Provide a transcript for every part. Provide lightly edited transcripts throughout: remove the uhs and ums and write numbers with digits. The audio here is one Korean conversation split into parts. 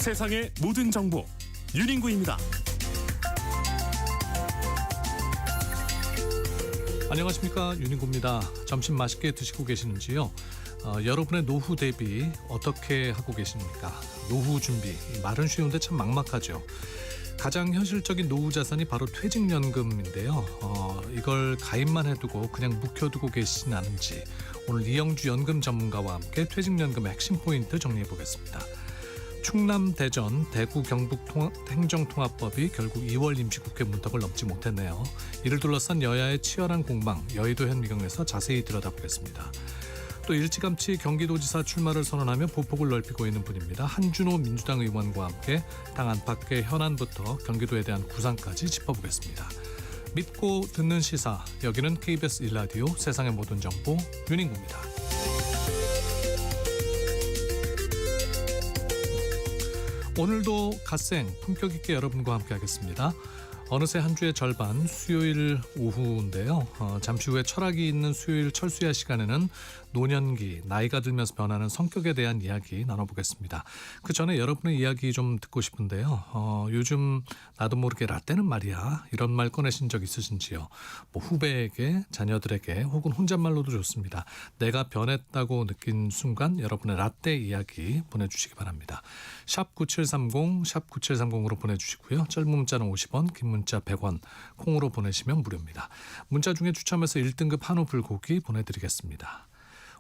세상의 모든 정보 윤인구입니다. 안녕하십니까, 윤인구입니다. 점심 맛있게 드시고 계시는지요? 여러분의 노후 대비 어떻게 하고 계십니까? 노후 준비, 말은 쉬운데 참 막막하죠. 가장 현실적인 노후 자산이 바로 퇴직연금인데요. 이걸 가입만 해두고 그냥 묵혀두고 계시진 않은지 오늘 이영주 연금 전문가와 함께 퇴직연금의 핵심 포인트 정리해 보겠습니다. 충남, 대전, 대구, 경북 행정통합법이 결국 2월 임시국회 문턱을 넘지 못했네요. 이를 둘러싼 여야의 치열한 공방, 여의도 현미경에서 자세히 들여다보겠습니다. 또 일찌감치 경기도지사 출마를 선언하며 보폭을 넓히고 있는 분입니다. 한준호 민주당 의원과 함께 당 안팎의 현안부터 경기도에 대한 구상까지 짚어보겠습니다. 믿고 듣는 시사, 여기는 KBS 1라디오 세상의 모든 정보 윤인구입니다. 오늘도 갓생 품격 있게 여러분과 함께 하겠습니다. 어느새 한 주의 절반 수요일 오후인데요. 잠시 후에 철학이 있는 수요일 철수야 시간에는 노년기, 나이가 들면서 변하는 성격에 대한 이야기 나눠보겠습니다. 그 전에 여러분의 이야기 좀 듣고 싶은데요. 요즘 나도 모르게 라떼는 말이야, 이런 말 꺼내신 적 있으신지요? 후배에게, 자녀들에게 혹은 혼잣말로도 좋습니다. 내가 변했다고 느낀 순간 여러분의 라떼 이야기 보내주시기 바랍니다. 샵 9730, 샵 9730으로 보내주시고요. 짧은 문자는 50원, 긴 문자 100원, 콩으로 보내시면 무료입니다. 문자 중에 추첨해서 1등급 한우 불고기 보내드리겠습니다.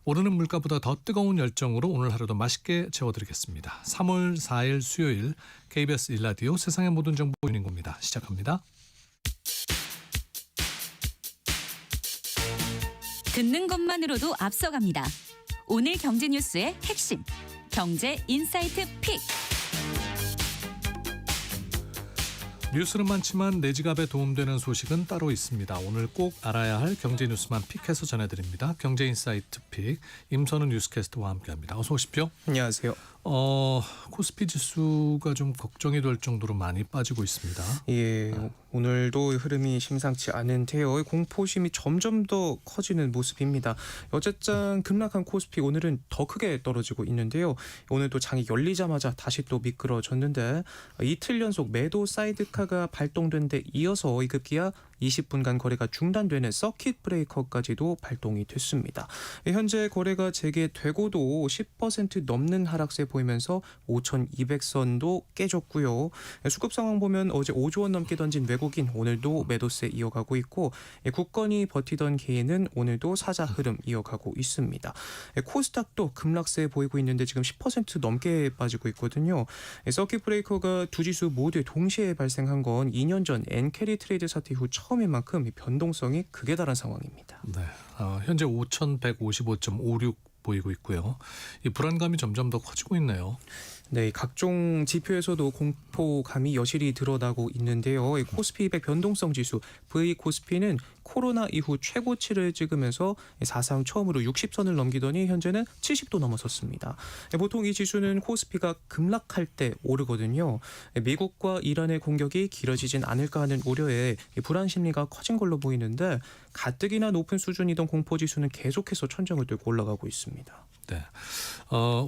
오르는 물가보다 더 뜨거운 열정으로 오늘 하루도 맛있게 채워드리겠습니다. 3월 4일 수요일 KBS 1라디오 세상의 모든 정보 윤인구입니다. 시작합니다. 듣는 것만으로도 앞서갑니다. 오늘 경제 뉴스의 핵심, 경제 인사이트 픽. 뉴스는 많지만 내 지갑에 도움되는 소식은 따로 있습니다. 오늘 꼭 알아야 할 경제 뉴스만 픽해서 전해드립니다. 경제 인사이트 픽, 임선우 뉴스캐스터와 함께합니다. 어서 오십시오. 안녕하세요. 코스피 지수가 좀 걱정이 될 정도로 많이 빠지고 있습니다. 예, 오늘도 흐름이 심상치 않은데요. 공포심이 점점 더 커지는 모습입니다. 어쨌든 급락한 코스피 오늘은 더 크게 떨어지고 있는데요. 오늘도 장이 열리자마자 다시 또 미끄러졌는데 이틀 연속 매도 사이드카가 발동된 데 이어서 이 급기야 20분간 거래가 중단되는 서킷 브레이커까지도 발동이 됐습니다. 현재 거래가 재개되고도 10% 넘는 하락세 보이면서 5,200선도 깨졌고요. 수급 상황 보면 어제 5조 원 넘게 던진 외국인 오늘도 매도세 이어가고 있고, 국건이 버티던 개인은 오늘도 사자 흐름 이어가고 있습니다. 코스닥도 급락세 보이고 있는데 지금 10% 넘게 빠지고 있거든요. 서킷 브레이커가 두 지수 모두 동시에 발생한 건 2년 전 엔캐리 트레이드 사태 이후 처음인 만큼 변동성이 극에 달한 상황입니다. 네, 현재 5,155.56 보이고 있고요. 이 불안감이 점점 더 커지고 있네요. 네, 각종 지표에서도 공포감이 여실히 드러나고 있는데요. 코스피 200 변동성 지수 V코스피는 코로나 이후 최고치를 찍으면서 사상 처음으로 60선을 넘기더니 현재는 70도 넘어섰습니다. 보통 이 지수는 코스피가 급락할 때 오르거든요. 미국과 이란의 공격이 길어지진 않을까 하는 우려에 불안 심리가 커진 걸로 보이는데 가뜩이나 높은 수준이던 공포지수는 계속해서 천정을 뚫고 올라가고 있습니다. 네,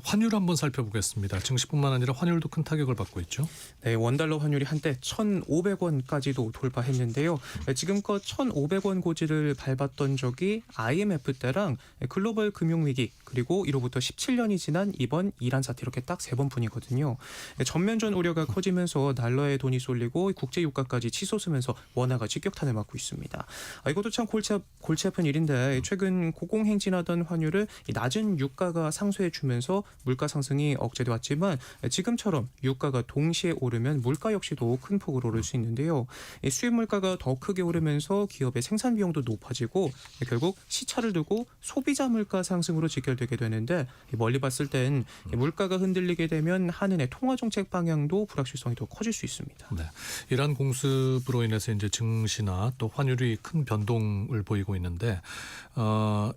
환율 한번 살펴보겠습니다. 증시뿐만 아니라 환율도 큰 타격을 받고 있죠. 네, 원달러 환율이 한때 1,500원까지도 돌파했는데요. 지금껏 1,500원 고지를 밟았던 적이 IMF 때랑 글로벌 금융위기 그리고 이로부터 17년이 지난 이번 이란 사태 이렇게 딱 3번뿐이거든요. 전면전 우려가 커지면서 달러에 돈이 쏠리고 국제 유가까지 치솟으면서 원화가 직격탄을 맞고 있습니다. 이것도 참 골치 아픈 일인데 최근 고공행진하던 환율을 낮은 유가가 상쇄해주면서 물가 상승이 억제돼 왔지만 지금처럼 유가가 동시에 오르면 물가 역시도 큰 폭으로 오를 수 있는데요. 수입 물가가 더 크게 오르면서 기업의 생산 비용도 높아지고 결국 시차를 두고 소비자 물가 상승으로 직결되게 되는데 멀리 봤을 땐 물가가 흔들리게 되면 한은의 통화 정책 방향도 불확실성이 더 커질 수 있습니다. 네, 이란 공습으로 인해서 이제 증시나 또 환율이 큰 변동을 보이고 있는데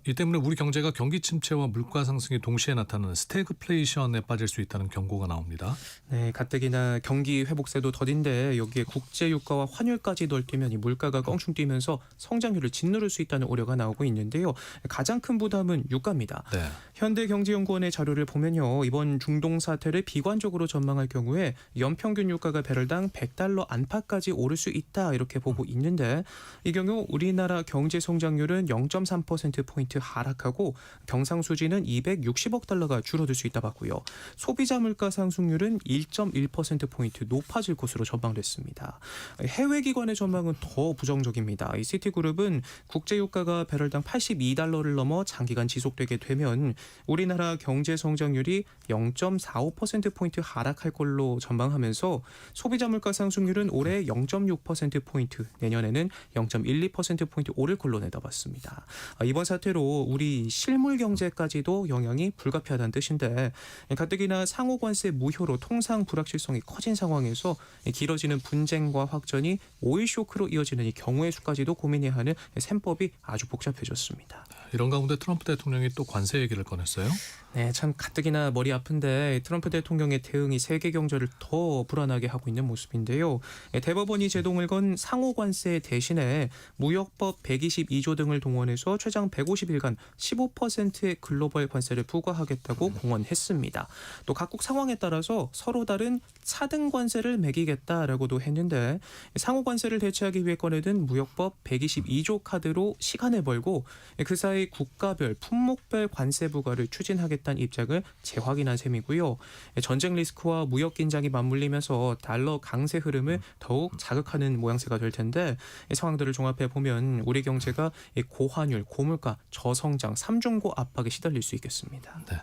이 때문에 우리 경제가 경기 침체와 물가 상승이 동시에 나타나는 말하는 스태그플레이션에 빠질 수 있다는 경고가 나옵니다. 네, 가뜩이나 경기 회복세도 더딘데 여기에 국제 유가와 환율까지 널뛰면 이 물가가 껑충 뛰면서 성장률을 짓누를 수 있다는 우려가 나오고 있는데요. 가장 큰 부담은 유가입니다. 네. 현대경제연구원의 자료를 보면요, 이번 중동 사태를 비관적으로 전망할 경우에 연평균 유가가 배럴당 $100 안팎까지 오를 수 있다 이렇게 보고 있는데, 이 경우 우리나라 경제 성장률은 0.3%포인트 하락하고 경상수지는 $260억 줄어들 수 있다 봤고요. 소비자 물가 상승률은 1.1%포인트 높아질 것으로 전망됐습니다. 해외 기관의 전망은 더 부정적입니다. 이 시티그룹은 국제 유가가 배럴당 $82를 넘어 장기간 지속되게 되면 우리나라 경제 성장률이 0.45%포인트 하락할 걸로 전망하면서 소비자 물가 상승률은 올해 0.6%포인트, 내년에는 0.12%포인트 오를 걸로 내다봤습니다. 이번 사태로 우리 실물 경제까지도 영향이 불가피하다는 뜻인데, 가뜩이나 상호 관세 무효로 통상 불확실성이 커진 상황에서 길어지는 분쟁과 확전이 오일 쇼크로 이어지는 이 경우의 수까지도 고민해야 하는 셈법이 아주 복잡해졌습니다. 이런 가운데 트럼프 대통령이 또 관세 얘기를 꺼냈어요. 네, 참 가뜩이나 머리 아픈데 트럼프 대통령의 대응이 세계 경제를 더 불안하게 하고 있는 모습인데요. 대법원이 제동을 건 상호 관세 대신에 무역법 122조 등을 동원해서 최장 150일간 15%의 글로벌 관세를 부과하겠다고 공언했습니다. 또 각국 상황에 따라서 서로 다른 차등 관세를 매기겠다라고도 했는데, 상호 관세를 대체하기 위해 꺼내든 무역법 122조 카드로 시간을 벌고 그 사이 국가별 품목별 관세 부과를 추진하겠다는 입장을 재확인한 셈이고요. 전쟁 리스크와 무역 긴장이 맞물리면서 달러 강세 흐름을 더욱 자극하는 모양새가 될 텐데, 이 상황들을 종합해 보면 우리 경제가 고환율, 고물가, 저성장, 삼중고 압박에 시달릴 수 있겠습니다. 네.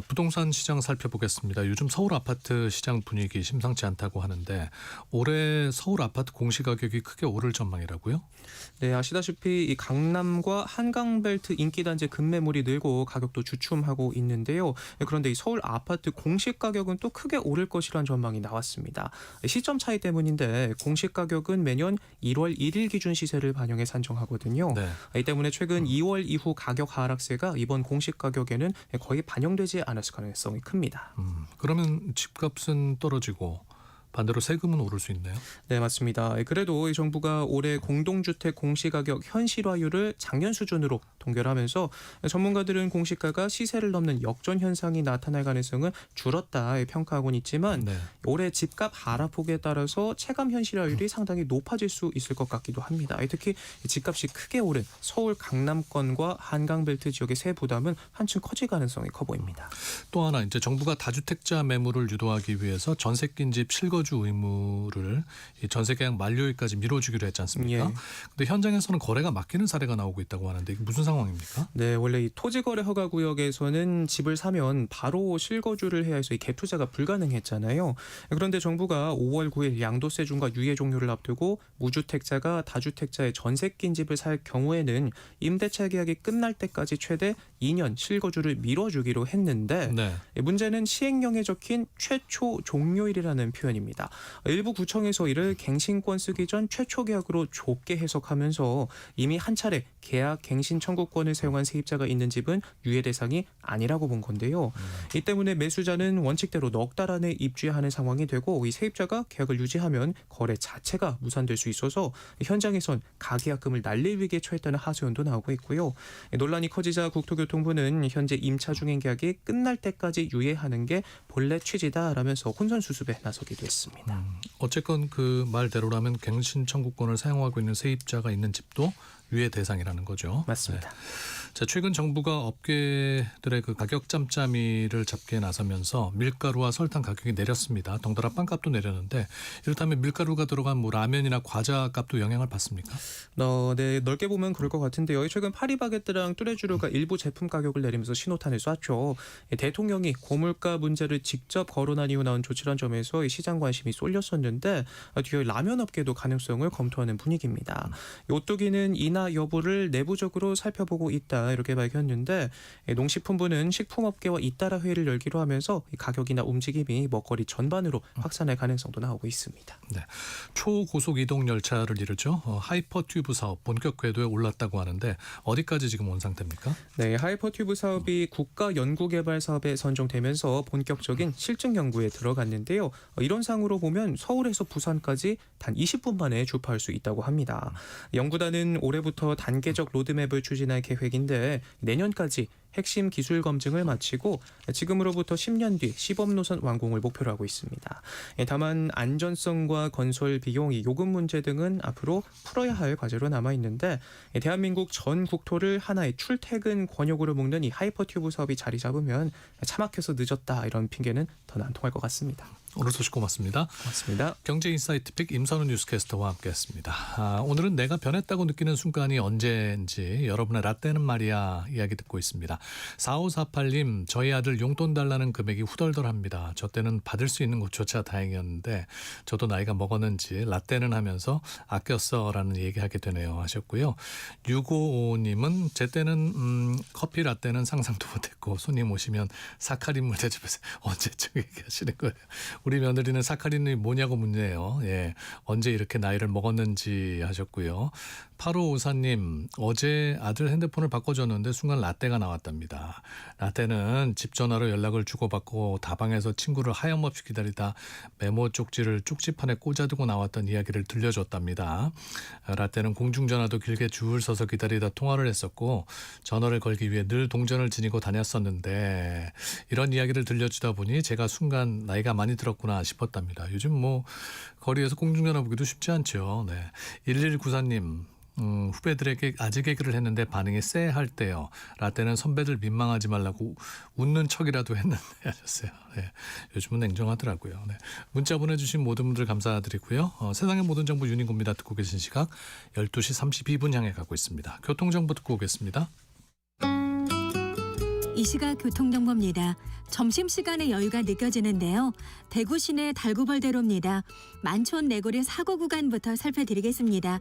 부동산 시장 살펴보겠습니다. 요즘 서울 아파트 시장 분위기 심상치 않다고 하는데 올해 서울 아파트 공시가격이 크게 오를 전망이라고요? 네, 아시다시피 이 강남과 한강벨트 인기단지 급매물이 늘고 가격도 주춤하고 있는데요. 그런데 이 서울 아파트 공시 가격은 또 크게 오를 것이라는 전망이 나왔습니다. 시점 차이 때문인데 공시 가격은 매년 1월 1일 기준 시세를 반영해 산정하거든요. 네. 이 때문에 최근 2월 이후 가격 하락세가 이번 공시 가격에는 거의 반영되지 않았을 가능성이 큽니다. 그러면 집값은 떨어지고 반대로 세금은 오를 수 있나요? 네, 맞습니다. 그래도 이 정부가 올해 공동주택 공시가격 현실화율을 작년 수준으로 동결하면서 전문가들은 공시가가 시세를 넘는 역전 현상이 나타날 가능성은 줄었다 평가하고는 있지만, 네. 올해 집값 하락폭에 따라서 체감 현실화율이 상당히 높아질 수 있을 것 같기도 합니다. 특히 집값이 크게 오른 서울 강남권과 한강벨트 지역의 세 부담은 한층 커질 가능성이 커 보입니다. 또 하나 이제 정부가 다주택자 매물을 유도하기 위해서 전세 낀집 실거주 의무를 이 전세 계약 만료일까지 미뤄주기로 했지 않습니까? 예. 근데 현장에서는 거래가 막히는 사례가 나오고 있다고 하는데 이게 무슨 상황입니까? 네, 원래 이 토지거래 허가구역에서는 집을 사면 바로 실거주를 해야 해서 이 갭투자가 불가능했잖아요. 그런데 정부가 5월 9일 양도세 중과 유예 종료를 앞두고 무주택자가 다주택자의 전세 낀 집을 살 경우에는 임대차 계약이 끝날 때까지 최대 2년 실거주를 미뤄주기로 했는데, 네. 문제는 시행령에 적힌 최초 종료일이라는 표현입니다. 일부 구청에서 이를 갱신권 쓰기 전 최초 계약으로 좁게 해석하면서 이미 한 차례 계약 갱신 청구권을 사용한 세입자가 있는 집은 유예 대상이 아니라고 본 건데요. 이 때문에 매수자는 원칙대로 넉 달 안에 입주하는 상황이 되고, 이 세입자가 계약을 유지하면 거래 자체가 무산될 수 있어서 현장에선 가계약금을 날릴 위기에 처했다는 하소연도 나오고 있고요. 논란이 커지자 국토교통부는 현재 임차 중인 계약이 끝날 때까지 유예하는 게 본래 취지다라면서 혼선 수습에 나서기도 했습니다. 어쨌건 그 말대로라면 갱신 청구권을 사용하고 있는 세입자가 있는 집도 유예 대상이라는 거죠. 맞습니다. 네. 자, 최근 정부가 업계들의 그 가격 짬짬이를 잡기에 나서면서 밀가루와 설탕 가격이 내렸습니다. 덩달아 빵값도 내렸는데 이렇다면 밀가루가 들어간 뭐 라면이나 과자 값도 영향을 받습니까? 네, 넓게 보면 그럴 것 같은데요. 최근 파리바게뜨랑 뚜레쥬르가 일부 제품 가격을 내리면서 신호탄을 쐈죠. 대통령이 고물가 문제를 직접 거론한 이후 나온 조치란 점에서 시장 관심이 쏠렸었는데, 뒤에 라면 업계도 가능성을 검토하는 분위기입니다. 오뚜기는 이나 여부를 내부적으로 살펴보고 있다 있다 이렇게 밝혔는데 농식품부는 식품업계와 잇따라 회의를 열기로 하면서 가격이나 움직임이 먹거리 전반으로 확산할 가능성도 나오고 있습니다. 네. 초고속 이동 열차를 이루죠. 하이퍼튜브 사업 본격 궤도에 올랐다고 하는데 어디까지 지금 온 상태입니까? 네, 하이퍼튜브 사업이 국가 연구개발 사업에 선정되면서 본격적인 실증 연구에 들어갔는데요. 이론상으로 보면 서울에서 부산까지 단 20분 만에 주파할 수 있다고 합니다. 연구단은 올해부터 단계적 로드맵을 추진할 계획인데 내년까지 핵심 기술 검증을 마치고 지금으로부터 10년 뒤 시범 노선 완공을 목표로 하고 있습니다. 다만 안전성과 건설 비용, 요금 문제 등은 앞으로 풀어야 할 과제로 남아 있는데 대한민국 전 국토를 하나의 출퇴근 권역으로 묶는 이 하이퍼튜브 사업이 자리 잡으면 차 막혀서 늦었다 이런 핑계는 더는 안 통할 것 같습니다. 오늘 소식 고맙습니다. 고맙습니다. 경제인사이트픽 임선우 뉴스캐스터와 함께했습니다. 오늘은 내가 변했다고 느끼는 순간이 언제인지 여러분의 라떼는 말이야 이야기 듣고 있습니다. 4548님 저희 아들 용돈 달라는 금액이 후덜덜합니다. 저 때는 받을 수 있는 것조차 다행이었는데 저도 나이가 먹었는지 라떼는 하면서 아꼈어라는 얘기하게 되네요 하셨고요. 655님은 제 때는 커피 라떼는 상상도 못했고 손님 오시면 사카린물 대접해서 언제쯤 얘기하시는 거예요. 우리 며느리는 사카린이 뭐냐고 묻네요. 예, 언제 이렇게 나이를 먹었는지 하셨고요. 8554님 어제 아들 핸드폰을 바꿔줬는데 순간 라떼가 나왔답니다. 라떼는 집 전화로 연락을 주고받고 다방에서 친구를 하염없이 기다리다 메모 쪽지를 쪽지판에 꽂아두고 나왔던 이야기를 들려줬답니다. 라떼는 공중전화도 길게 줄 서서 기다리다 통화를 했었고 전화를 걸기 위해 늘 동전을 지니고 다녔었는데 이런 이야기를 들려주다 보니 제가 순간 나이가 많이 들었구나 싶었답니다. 요즘 뭐 거리에서 공중전화 보기도 쉽지 않죠. 네. 1194님 후배들에게 아재 개그를 했는데 반응이 쎄할 때요. 라떼는 선배들 민망하지 말라고 웃는 척이라도 했는데 하셨어요. 네. 요즘은 냉정하더라고요. 네. 문자 보내주신 모든 분들 감사드리고요. 세상의 모든 정보 유닝구입니다. 듣고 계신 시각 12시 32분 향해 가고 있습니다. 교통정보 듣고 오겠습니다. 이 시각 교통정보입니다. 점심시간에 여유가 느껴지는데요. 대구 시내 달구벌대로입니다. 만촌 내거리 사고 구간부터 살펴드리겠습니다.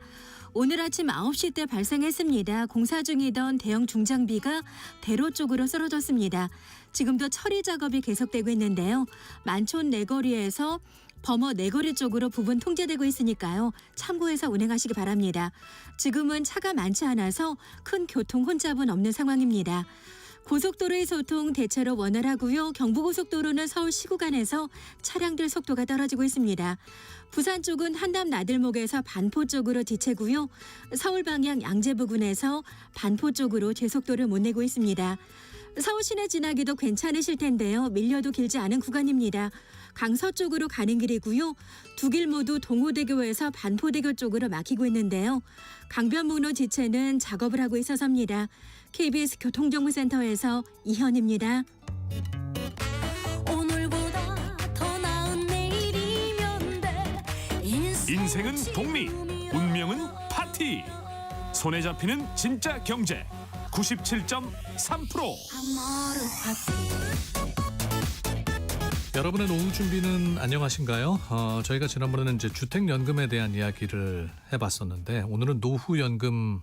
오늘 아침 9시 때 발생했습니다. 공사 중이던 대형 중장비가 대로 쪽으로 쓰러졌습니다. 지금도 처리 작업이 계속되고 있는데요. 만촌 내거리에서 범어 내거리 쪽으로 부분 통제되고 있으니까요. 참고해서 운행하시기 바랍니다. 지금은 차가 많지 않아서 큰 교통 혼잡은 없는 상황입니다. 고속도로의 소통 대체로 원활하고요. 경부고속도로는 서울 시구간에서 차량들 속도가 떨어지고 있습니다. 부산 쪽은 한남 나들목에서 반포 쪽으로 지체고요. 서울 방향 양재 부근에서 반포 쪽으로 제속도를 못 내고 있습니다. 서울 시내 지나기도 괜찮으실 텐데요. 밀려도 길지 않은 구간입니다. 강서 쪽으로 가는 길이고요. 두 길 모두 동호대교에서 반포대교 쪽으로 막히고 있는데요. 강변북로 지체는 작업을 하고 있어서입니다. KBS 교통정보센터에서 이현입니다. 오늘보다 더 나은 내일이면 돼. 인생은 복리, 운명은 파티. 손에 잡히는 진짜 경제 97.3%. 여러분의 노후 준비는 안녕하신가요? 저희가 지난번에는 이제 주택연금에 대한 이야기를 해봤었는데 오늘은 노후연금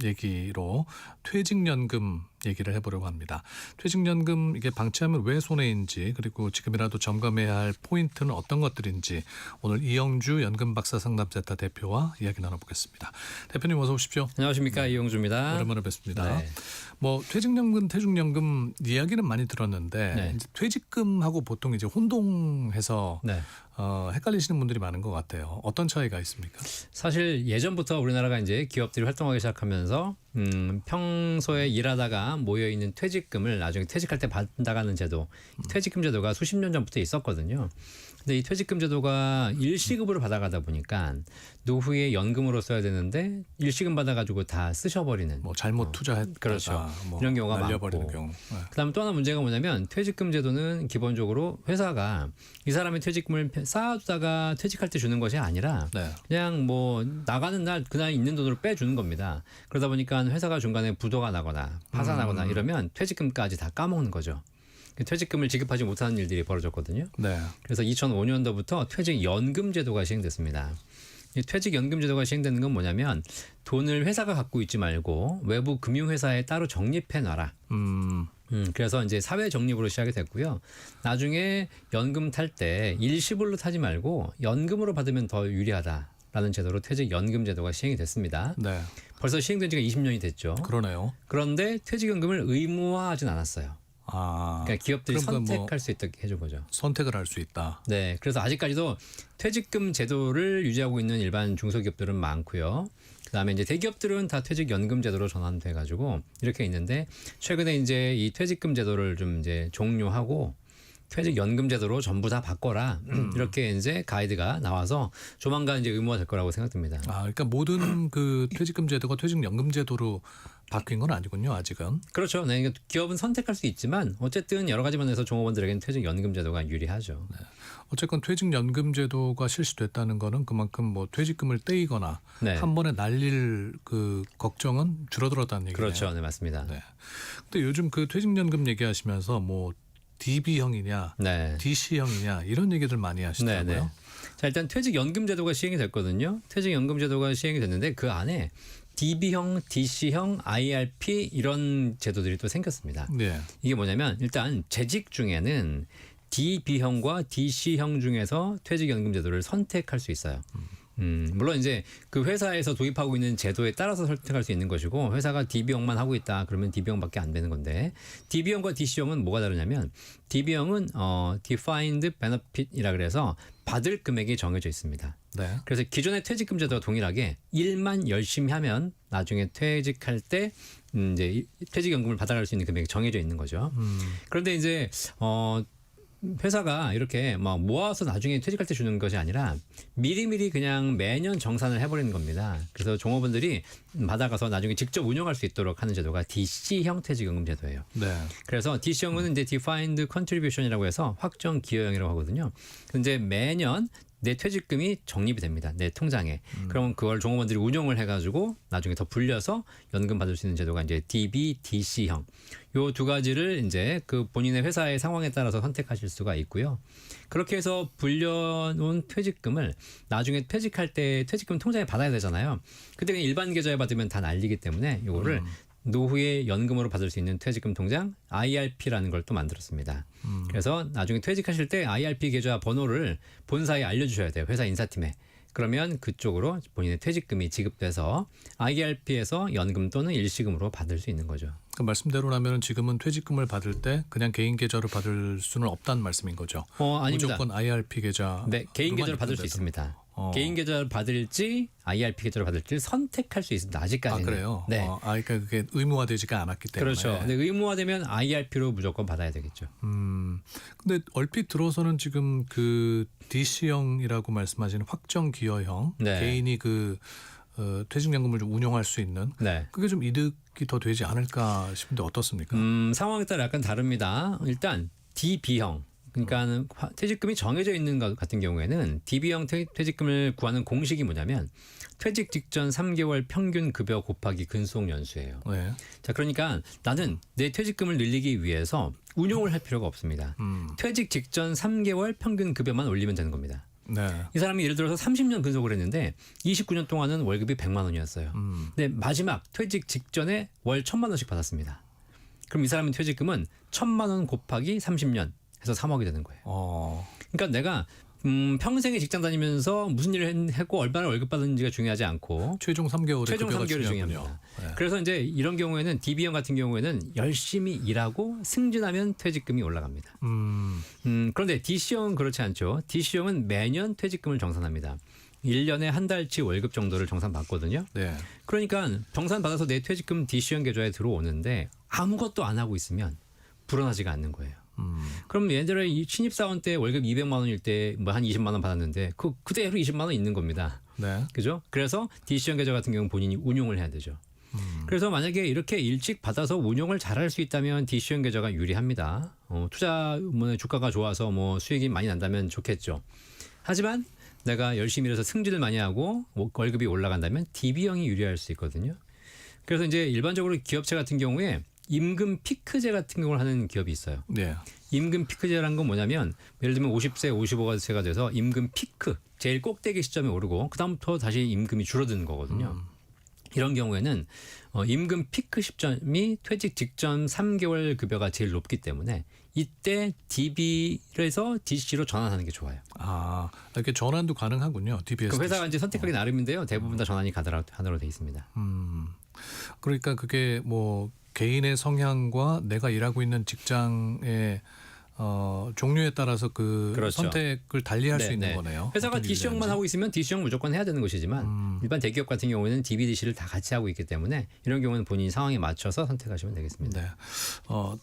얘기로 퇴직연금 얘기를 해보려고 합니다. 퇴직연금 이게 방치하면 왜 손해인지 그리고 지금이라도 점검해야 할 포인트는 어떤 것들인지 오늘 이영주 연금박사 상담센터 대표와 이야기 나눠보겠습니다. 대표님 어서 오십시오. 안녕하십니까 이영주입니다. 오랜만에 뵙습니다. 네. 뭐 퇴직연금 이야기는 많이 들었는데 네. 이제 퇴직금하고 보통 이제 혼동해서 네. 헷갈리시는 분들이 많은 것 같아요. 어떤 차이가 있습니까? 사실 예전부터 우리나라가 이제 기업들이 활동하기 시작하면서 평소에 일하다가 모여 있는 퇴직금을 나중에 퇴직할 때 받아가는 제도, 퇴직금 제도가 수십 년 전부터 있었거든요. 근데 이 퇴직금 제도가 일시급으로 받아가다 보니까 노후에 연금으로 써야 되는데 일시금 받아가지고 다 쓰셔버리는. 뭐 잘못 투자했다가 그렇죠. 뭐 이런 경우가 날려버리는 많고. 경우. 네. 그다음 또 하나 문제가 뭐냐면 퇴직금 제도는 기본적으로 회사가 이 사람의 퇴직금을 쌓아두다가 퇴직할 때 주는 것이 아니라 네. 그냥 뭐 나가는 날 그날 있는 돈으로 빼주는 겁니다. 그러다 보니까 회사가 중간에 부도가 나거나 파산하거나 이러면 퇴직금까지 다 까먹는 거죠. 퇴직금을 지급하지 못하는 일들이 벌어졌거든요. 네. 그래서 2005년도부터 퇴직연금 제도가 시행됐습니다. 이 퇴직연금 제도가 시행되는 건 뭐냐면 돈을 회사가 갖고 있지 말고 외부 금융회사에 따로 적립해 놔라. 그래서 이제 사회 적립으로 시작이 됐고요. 나중에 연금 탈 때 일시불로 타지 말고 연금으로 받으면 더 유리하다라는 제도로 퇴직연금 제도가 시행이 됐습니다. 네. 벌써 시행된 지가 20년이 됐죠. 그러네요. 그런데 퇴직연금을 의무화하진 않았어요. 아. 그러니까 기업들이 그럼 뭐 선택할 수 있도록 해준 거죠. 선택을 할 수 있다. 네, 그래서 아직까지도 퇴직금 제도를 유지하고 있는 일반 중소기업들은 많고요. 그다음에 이제 대기업들은 다 퇴직연금 제도로 전환돼 가지고 이렇게 있는데 최근에 이제 이 퇴직금 제도를 좀 이제 종료하고 퇴직연금 제도로 전부 다 바꿔라 이렇게 이제 가이드가 나와서 조만간 이제 의무화될 거라고 생각됩니다. 아, 그러니까 모든 그 퇴직금 제도가 퇴직연금 제도로 바뀐 건 아니군요, 아직은. 그렇죠. 네, 그러니까 기업은 선택할 수 있지만 어쨌든 여러 가지 면에서 종업원들에게는 퇴직연금 제도가 유리하죠. 어쨌건 퇴직연금 제도가 실시됐다는 거는 그만큼 뭐 퇴직금을 떼이거나 네. 한 번에 날릴 그 걱정은 줄어들었다는 얘기네요. 그렇죠. 네, 맞습니다. 네. 근데 요즘 그 퇴직연금 얘기하시면서 뭐 DB형이냐, 네. DC형이냐 이런 얘기들 많이 하시더라고요. 네, 네. 자, 일단 퇴직연금 제도가 시행이 됐거든요. 퇴직연금 제도가 시행이 됐는데 그 안에 DB형, DC형, IRP 이런 제도들이 또 생겼습니다. 네. 이게 뭐냐면 일단 재직 중에는 DB형과 DC형 중에서 퇴직연금 제도를 선택할 수 있어요. 물론 이제 그 회사에서 도입하고 있는 제도에 따라서 선택할 수 있는 것이고 회사가 DB형만 하고 있다 그러면 DB형밖에 안 되는 건데 DB형과 DC형은 뭐가 다르냐면 DB형은 Defined Benefit이라 그래서 받을 금액이 정해져 있습니다. 네. 그래서 기존의 퇴직금 제도와 동일하게 일만 열심히 하면 나중에 퇴직할 때 이제 퇴직연금을 받아갈 수 있는 금액이 정해져 있는 거죠. 그런데 이제 회사가 이렇게 막 모아서 나중에 퇴직할 때 주는 것이 아니라 미리미리 그냥 매년 정산을 해버리는 겁니다. 그래서 종업원들이 받아가서 나중에 직접 운영할 수 있도록 하는 제도가 DC형 퇴직연금 제도예요. 네. 그래서 DC형은 이제 Defined Contribution이라고 해서 확정 기여형이라고 하거든요. 근데 매년 내 퇴직금이 적립이 됩니다. 내 통장에. 그러면 그걸 종업원들이 운용을 해가지고 나중에 더 불려서 연금 받을 수 있는 제도가 이제 DB, DC형. 요 두 가지를 이제 그 본인의 회사의 상황에 따라서 선택하실 수가 있고요. 그렇게 해서 불려놓은 퇴직금을 나중에 퇴직할 때 퇴직금 통장에 받아야 되잖아요. 그때 그냥 일반 계좌에 받으면 다 날리기 때문에 요거를 노후에 연금으로 받을 수 있는 퇴직금 통장 IRP라는 걸 또 만들었습니다. 그래서 나중에 퇴직하실 때 IRP 계좌 번호를 본사에 알려주셔야 돼요. 회사 인사팀에. 그러면 그쪽으로 본인의 퇴직금이 지급돼서 IRP에서 연금 또는 일시금으로 받을 수 있는 거죠. 그 말씀대로라면 지금은 퇴직금을 받을 때 그냥 개인 계좌로 받을 수는 없다는 말씀인 거죠. 아닙니다. 무조건 IRP 계좌. 네, 개인 계좌로 받을 수 있습니다. 개인 계좌를 받을지 IRP 계좌를 받을지 선택할 수 있습니다. 아직까지는. 아, 그래요? 네. 그러니까 그게 의무화되지가 않았기 때문에. 그렇죠. 근데 의무화되면 IRP로 무조건 받아야 되겠죠. 근데 얼핏 들어서는 지금 그 DC형이라고 말씀하시는 확정 기여형 네. 개인이 그 퇴직연금을 좀 운용할 수 있는 네. 그게 좀 이득이 더 되지 않을까 싶은데 어떻습니까? 상황에 따라 약간 다릅니다. 일단 DB형. 그러니까 퇴직금이 정해져 있는 것 같은 경우에는 DB형 퇴직금을 구하는 공식이 뭐냐면 퇴직 직전 3개월 평균 급여 곱하기 근속 연수예요. 네. 자, 그러니까 나는 내 퇴직금을 늘리기 위해서 운용을 할 필요가 없습니다. 퇴직 직전 3개월 평균 급여만 올리면 되는 겁니다. 네. 이 사람이 예를 들어서 30년 근속을 했는데 29년 동안은 월급이 100만 원이었어요. 근데 마지막 퇴직 직전에 월 1,000만 원씩 받았습니다. 그럼 이 사람의 퇴직금은 1,000만 원 곱하기 30년 해서 3억이 되는 거예요. 그러니까 내가 평생에 직장 다니면서 무슨 일을 했고 얼마나 월급 받았는지가 중요하지 않고 최종 3개월의 최종 급여가 3개월이 중요하군요. 중요합니다. 네. 그래서 이제 이런 경우에는 DB형 같은 경우에는 열심히 일하고 승진하면 퇴직금이 올라갑니다. 그런데 DC형은 그렇지 않죠. DC형은 매년 퇴직금을 정산합니다. 1년에 한 달치 월급 정도를 정산받거든요. 네. 그러니까 정산받아서 내 퇴직금 DC형 계좌에 들어오는데 아무것도 안 하고 있으면 불어나지가 않는 거예요. 그럼 예전에 이 신입사원 때 월급 200만 원일 때 뭐 한 20만 원 받았는데 그대로 20만 원 있는 겁니다. 네. 그죠? 그래서 DC형 계좌 같은 경우는 본인이 운용을 해야 되죠. 그래서 만약에 이렇게 일찍 받아서 운용을 잘할 수 있다면 DC형 계좌가 유리합니다. 투자 뭐 주가가 좋아서 뭐 수익이 많이 난다면 좋겠죠. 하지만 내가 열심히 일해서 승진을 많이 하고 월급이 올라간다면 DB형이 유리할 수 있거든요. 그래서 이제 일반적으로 기업체 같은 경우에 임금 피크제 같은 경우를 하는 기업이 있어요. 네. 임금 피크제라는 건 뭐냐면 예를 들면 50세, 55세가 돼서 임금 피크 제일 꼭대기 시점에 오르고 그다음부터 다시 임금이 줄어드는 거거든요. 이런 경우에는 임금 피크 시점이 퇴직 직전 3개월 급여가 제일 높기 때문에 이때 DB에서 DC로 전환하는 게 좋아요. 아, 이렇게 전환도 가능하군요. DBS. 그 회사가 이제 선택하기 나름인데요. 대부분 다 전환이 하도록 돼 있습니다. 그러니까 그게 뭐 개인의 성향과 내가 일하고 있는 직장의 종류에 따라서 그 그렇죠. 선택을 달리할 수 네, 있는 네. 거네요. 회사가 어떤 일을 DC형만 하는지. 하고 있으면 DC형 무조건 해야 되는 것이지만 일반 대기업 같은 경우에는 DB, DC를 다 같이 하고 있기 때문에 이런 경우는 본인 상황에 맞춰서 선택하시면 되겠습니다. 네.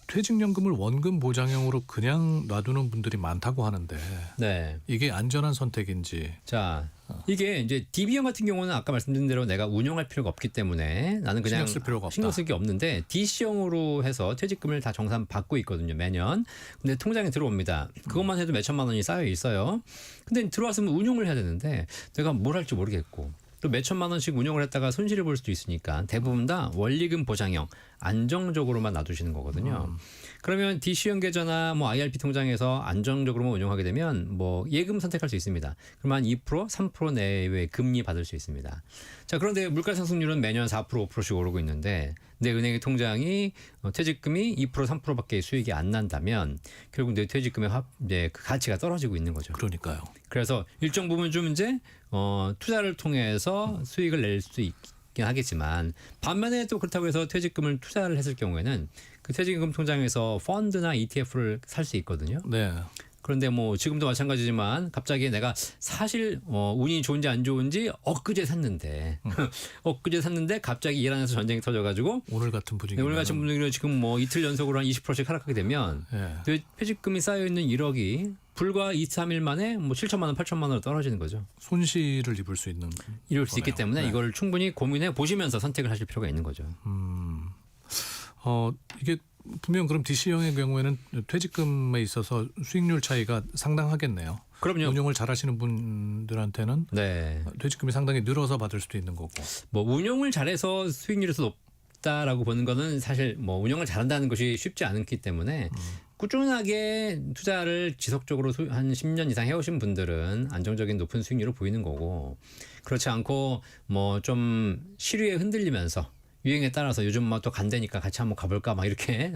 퇴직연금을 원금 보장형으로 그냥 놔두는 분들이 많다고 하는데 네. 이게 안전한 선택인지. 자, 이게 이제 DB형 같은 경우는 아까 말씀드린 대로 내가 운용할 필요가 없기 때문에 나는 그냥 신경 쓸 필요가 없다. 신경 쓸 게 없는데 DC형으로 해서 퇴직금을 다 정산 받고 있거든요, 매년. 근데 통장에 들어옵니다. 그것만 해도 몇 천만 원이 쌓여 있어요. 근데 들어왔으면 운용을 해야 되는데 내가 뭘 할지 모르겠고 또 몇 천만 원씩 운용을 했다가 손실을 볼 수도 있으니까 대부분 다 원리금 보장형 안정적으로만 놔두시는 거거든요. 그러면 DC형 계좌나 뭐 IRP 통장에서 안정적으로만 운용하게 되면 뭐 예금 선택할 수 있습니다. 그러면 한 2%, 3% 내외의 금리 받을 수 있습니다. 자, 그런데 물가 상승률은 매년 4%, 5%씩 오르고 있는데 내 은행의 통장이 퇴직금이 2%, 3%밖에 수익이 안 난다면 결국 내 퇴직금의 이제 그 가치가 떨어지고 있는 거죠. 그러니까요. 그래서 일정 부분 좀 이제 투자를 통해서 수익을 낼 수 있긴 하겠지만 반면에 또 그렇다고 해서 퇴직금을 투자를 했을 경우에는 그 퇴직금 통장에서 펀드나 ETF를 살 수 있거든요. 네. 그런데 뭐 지금도 마찬가지지만 갑자기 내가 사실 운이 좋은지 안 좋은지 엊그제 샀는데 엊그제 샀는데 갑자기 이란에서 전쟁이 터져가지고 오늘 같은 분위기. 오늘 같은 분들이 지금 뭐 이틀 연속으로 한 20%씩 하락하게 되면 예. 퇴직금이 쌓여 있는 1억이 불과 2, 3일 만에 뭐 7천만 원, 8천만 원으로 떨어지는 거죠. 손실을 입을 수 있는. 이럴 수 있기 거네요. 때문에 네. 이걸 충분히 고민해 보시면서 선택을 하실 필요가 있는 거죠. 이게 분명 그럼 DC형의 경우에는 퇴직금에 있어서 수익률 차이가 상당하겠네요. 그럼요. 운용을 잘하시는 분들한테는 네. 퇴직금이 상당히 늘어서 받을 수도 있는 거고. 뭐 운용을 잘해서 수익률이 더 높다라고 보는 거는 사실 뭐 운용을 잘한다는 것이 쉽지 않기 때문에 꾸준하게 투자를 지속적으로 한 10년 이상 해오신 분들은 안정적인 높은 수익률을 보이는 거고 그렇지 않고 뭐 좀 시류에 흔들리면서 유행에 따라서 요즘 뭐 또 간대니까 같이 한번 가볼까 막 이렇게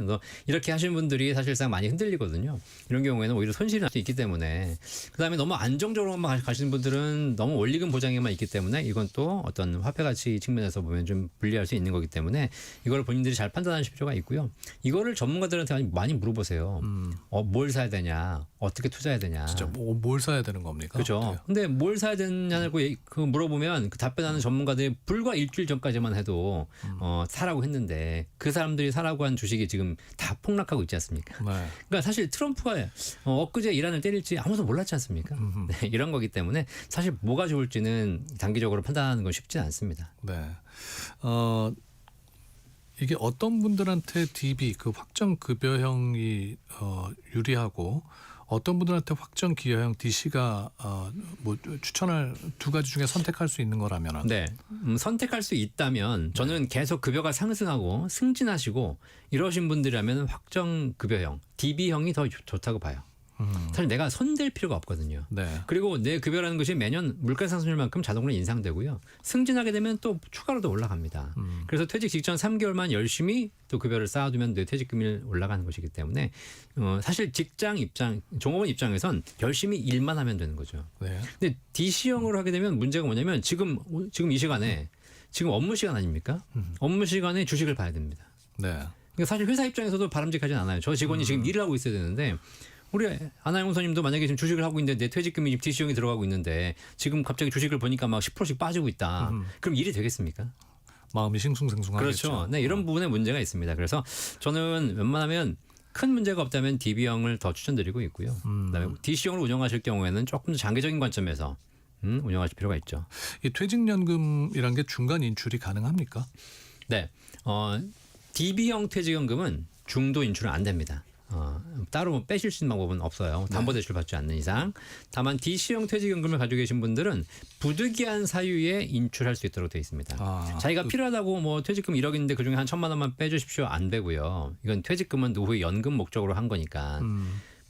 하시는 분들이 사실상 많이 흔들리거든요. 이런 경우에는 오히려 손실이 날 수 있기 때문에 그다음에 너무 안정적으로만 가시는 분들은 너무 원리금 보장에만 있기 때문에 이건 또 어떤 화폐 가치 측면에서 보면 좀 불리할 수 있는 거기 때문에 이걸 본인들이 잘 판단하실 필요가 있고요. 이거를 전문가들한테 많이 물어보세요. 뭘 사야 되냐, 어떻게 투자해야 되냐. 진짜 뭘 사야 되는 겁니까? 그렇죠. 근데 뭘 사야 되냐고 그 물어보면 그 답변하는 전문가들이 불과 일주일 전까지만 해도 사라고 했는데 그 사람들이 사라고 한 주식이 지금 다 폭락하고 있지 않습니까? 네. 그러니까 사실 트럼프가 엊그제 이란을 때릴지 아무도 몰랐지 않습니까? 네, 이런 거기 때문에 사실 뭐가 좋을지는 단기적으로 판단하는 건 쉽지 않습니다. 네. 이게 어떤 분들한테 DB 그 확정 급여형이 유리하고 어떤 분들한테 확정 기여형 DC가 뭐 추천할 두 가지 중에 선택할 수 있는 거라면 네, 선택할 수 있다면 저는 계속 급여가 상승하고 승진하시고 이러신 분들이라면 확정 급여형 DB형이 더 좋다고 봐요. 사실 내가 손댈 필요가 없거든요. 네. 그리고 내 급여라는 것이 매년 물가 상승률만큼 자동으로 인상되고요. 승진하게 되면 또 추가로 더 올라갑니다. 그래서 퇴직 직전 3개월만 열심히 또 급여를 쌓아두면 내 퇴직금이 올라가는 것이기 때문에 사실 종업원 입장에선 열심히 일만 하면 되는 거죠. 네. 근데 DC형으로 하게 되면 문제가 뭐냐면 지금 이 시간에 지금 업무 시간 아닙니까? 업무 시간에 주식을 봐야 됩니다. 네. 그러니까 사실 회사 입장에서도 바람직하진 않아요. 저 직원이 지금 일을 하고 있어야 되는데 우리 아나영 선님도 만약에 지금 주식을 하고 있는데 내 퇴직금이 지금 DC형이 들어가고 있는데 지금 갑자기 주식을 보니까 막 10%씩 빠지고 있다. 그럼 일이 되겠습니까? 마음이 싱숭생숭하겠죠. 그렇죠. 네, 이런 부분에 문제가 있습니다. 그래서 저는 웬만하면 큰 문제가 없다면 DB형을 더 추천드리고 있고요. 그다음에 DC형으로 운영하실 경우에는 조금 더 장기적인 관점에서 운영하실 필요가 있죠. 이 퇴직연금이란 게 중간 인출이 가능합니까? 네, DB형 퇴직연금은 중도 인출은 안 됩니다. 따로 뭐 빼실 수 있는 방법은 없어요. 담보대출 받지 않는 이상. 다만 DC형 퇴직연금을 가지고 계신 분들은 부득이한 사유에 인출할 수 있도록 되어 있습니다. 자기가 필요하다고 뭐 퇴직금 1억인데 그중에 한 1,000만 원만 빼주십시오. 안 되고요. 이건 퇴직금은 노후의 연금 목적으로 한 거니까.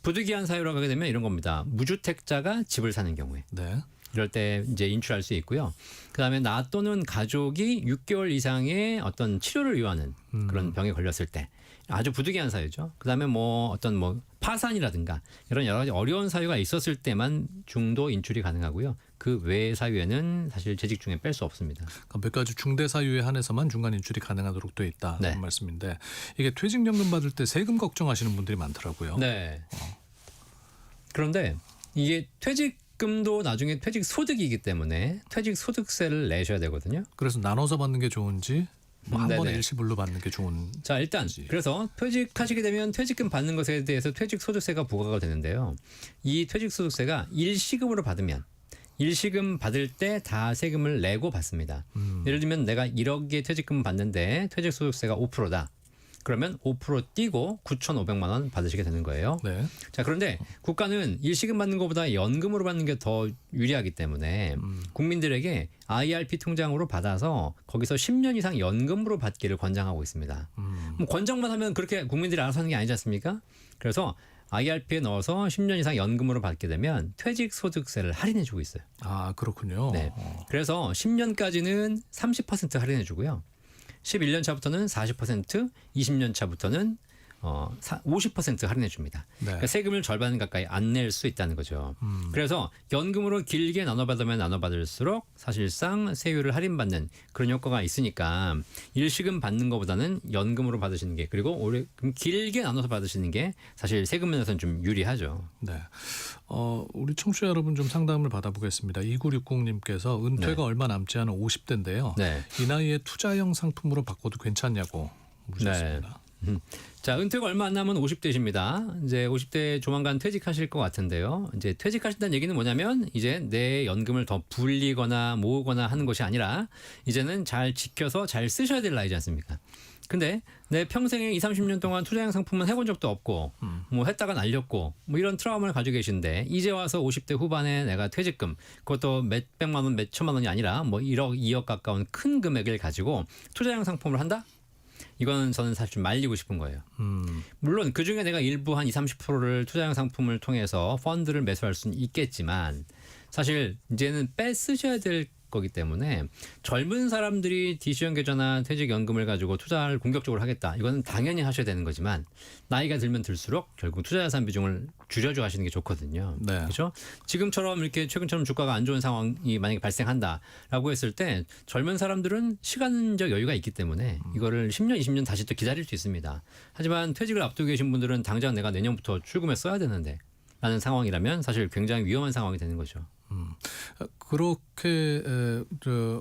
부득이한 사유라고 하게 되면 이런 겁니다. 무주택자가 집을 사는 경우에. 네. 이럴 때 이제 인출할 수 있고요. 그다음에 나 또는 가족이 6개월 이상의 어떤 치료를 요하는 그런 병에 걸렸을 때 아주 부득이한 사유죠. 그다음에 뭐 어떤 뭐 파산이라든가 이런 여러 가지 어려운 사유가 있었을 때만 중도 인출이 가능하고요. 그 외의 사유에는 사실 재직 중에 뺄 수 없습니다. 그러니까 몇 가지 중대 사유에 한해서만 중간 인출이 가능하도록 돼 있다 네. 그런 말씀인데 이게 퇴직연금 받을 때 세금 걱정하시는 분들이 많더라고요. 네. 그런데 이게 퇴직금도 나중에 퇴직 소득이기 때문에 퇴직 소득세를 내셔야 되거든요. 그래서 나눠서 받는 게 좋은지 뭐 한 번에 네네. 일시불로 받는 게 좋은. 자, 일단 그래서 퇴직하시게 되면 퇴직금 받는 것에 대해서 퇴직소득세가 부과가 되는데요. 이 퇴직소득세가 일시금으로 받으면 일시금 받을 때 다 세금을 내고 받습니다. 예를 들면 내가 1억의 퇴직금 받는데 퇴직소득세가 5%다. 그러면 5% 띄고 9,500만 원 받으시게 되는 거예요. 네. 자, 그런데 국가는 일시금 받는 것보다 연금으로 받는 게 더 유리하기 때문에 국민들에게 IRP 통장으로 받아서 거기서 10년 이상 연금으로 받기를 권장하고 있습니다. 뭐 권장만 하면 그렇게 국민들이 알아서 하는 게 아니지 않습니까? 그래서 IRP에 넣어서 10년 이상 연금으로 받게 되면 퇴직소득세를 할인해 주고 있어요. 아 그렇군요. 네. 그래서 10년까지는 30% 할인해 주고요. 11년 차부터는 40%, 20년 차부터는 50% 할인해 줍니다. 네. 그러니까 세금을 절반 가까이 안 낼 수 있다는 거죠. 그래서 연금으로 길게 나눠받으면 나눠받을수록 사실상 세율을 할인받는 그런 효과가 있으니까 일시금 받는 것보다는 연금으로 받으시는 게 그리고 오래 길게 나눠서 받으시는 게 사실 세금 면에서는 좀 유리하죠. 네. 우리 청취자 여러분 좀 상담을 받아보겠습니다. 2960님께서 은퇴가 네. 얼마 남지 않은 50대인데요. 네. 이 나이에 투자형 상품으로 바꿔도 괜찮냐고 물으셨습니다. 자, 은퇴가 얼마 안 남은 50대십니다. 이제 50대 조만간 퇴직하실 것 같은데요. 이제 퇴직하신다는 얘기는 뭐냐면 이제 내 연금을 더 불리거나 모으거나 하는 것이 아니라 이제는 잘 지켜서 잘 쓰셔야 될 나이지 않습니까? 근데 내 평생에 20, 30년 동안 투자형 상품은 해본 적도 없고 뭐 했다가 날렸고 뭐 이런 트라우마를 가지고 계신데 이제 와서 50대 후반에 내가 퇴직금 그것도 몇백만 원, 몇천만 원이 아니라 뭐 1억, 2억 가까운 큰 금액을 가지고 투자형 상품을 한다? 이거는 저는 사실 좀 말리고 싶은 거예요. 물론 그중에 내가 일부 한 20, 30%를 투자형 상품을 통해서 펀드를 매수할 수는 있겠지만 사실 이제는 빼쓰셔야 될 거기 때문에 젊은 사람들이 DC형 계좌나 퇴직연금을 가지고 투자를 공격적으로 하겠다. 이거는 당연히 하셔야 되는 거지만 나이가 들면 들수록 결국 투자자산 비중을 줄여줘 하시는 게 좋거든요. 네. 그렇죠? 지금처럼 이렇게 최근처럼 주가가 안 좋은 상황이 만약에 발생한다라고 했을 때 젊은 사람들은 시간적 여유가 있기 때문에 이거를 10년, 20년 다시 또 기다릴 수 있습니다. 하지만 퇴직을 앞두고 계신 분들은 당장 내가 내년부터 출금해 써야 되는데 라는 상황이라면 사실 굉장히 위험한 상황이 되는 거죠. 그렇게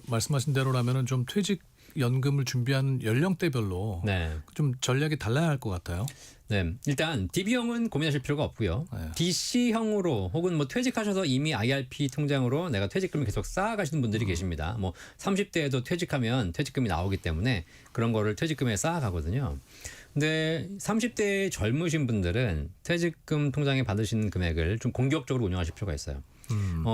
말씀하신 대로라면은 좀 퇴직 연금을 준비하는 연령대별로 네. 좀 전략이 달라야 할 것 같아요. 네, 일단 DB형은 고민하실 필요가 없고요. 네. DC형으로 혹은 뭐 퇴직하셔서 이미 IRP 통장으로 내가 퇴직금을 계속 쌓아가시는 분들이 계십니다. 뭐 30대에도 퇴직하면 퇴직금이 나오기 때문에 그런 거를 퇴직금에 쌓아가거든요. 근데 30대 젊으신 분들은 퇴직금 통장에 받으시는 금액을 좀 공격적으로 운영하실 필요가 있어요.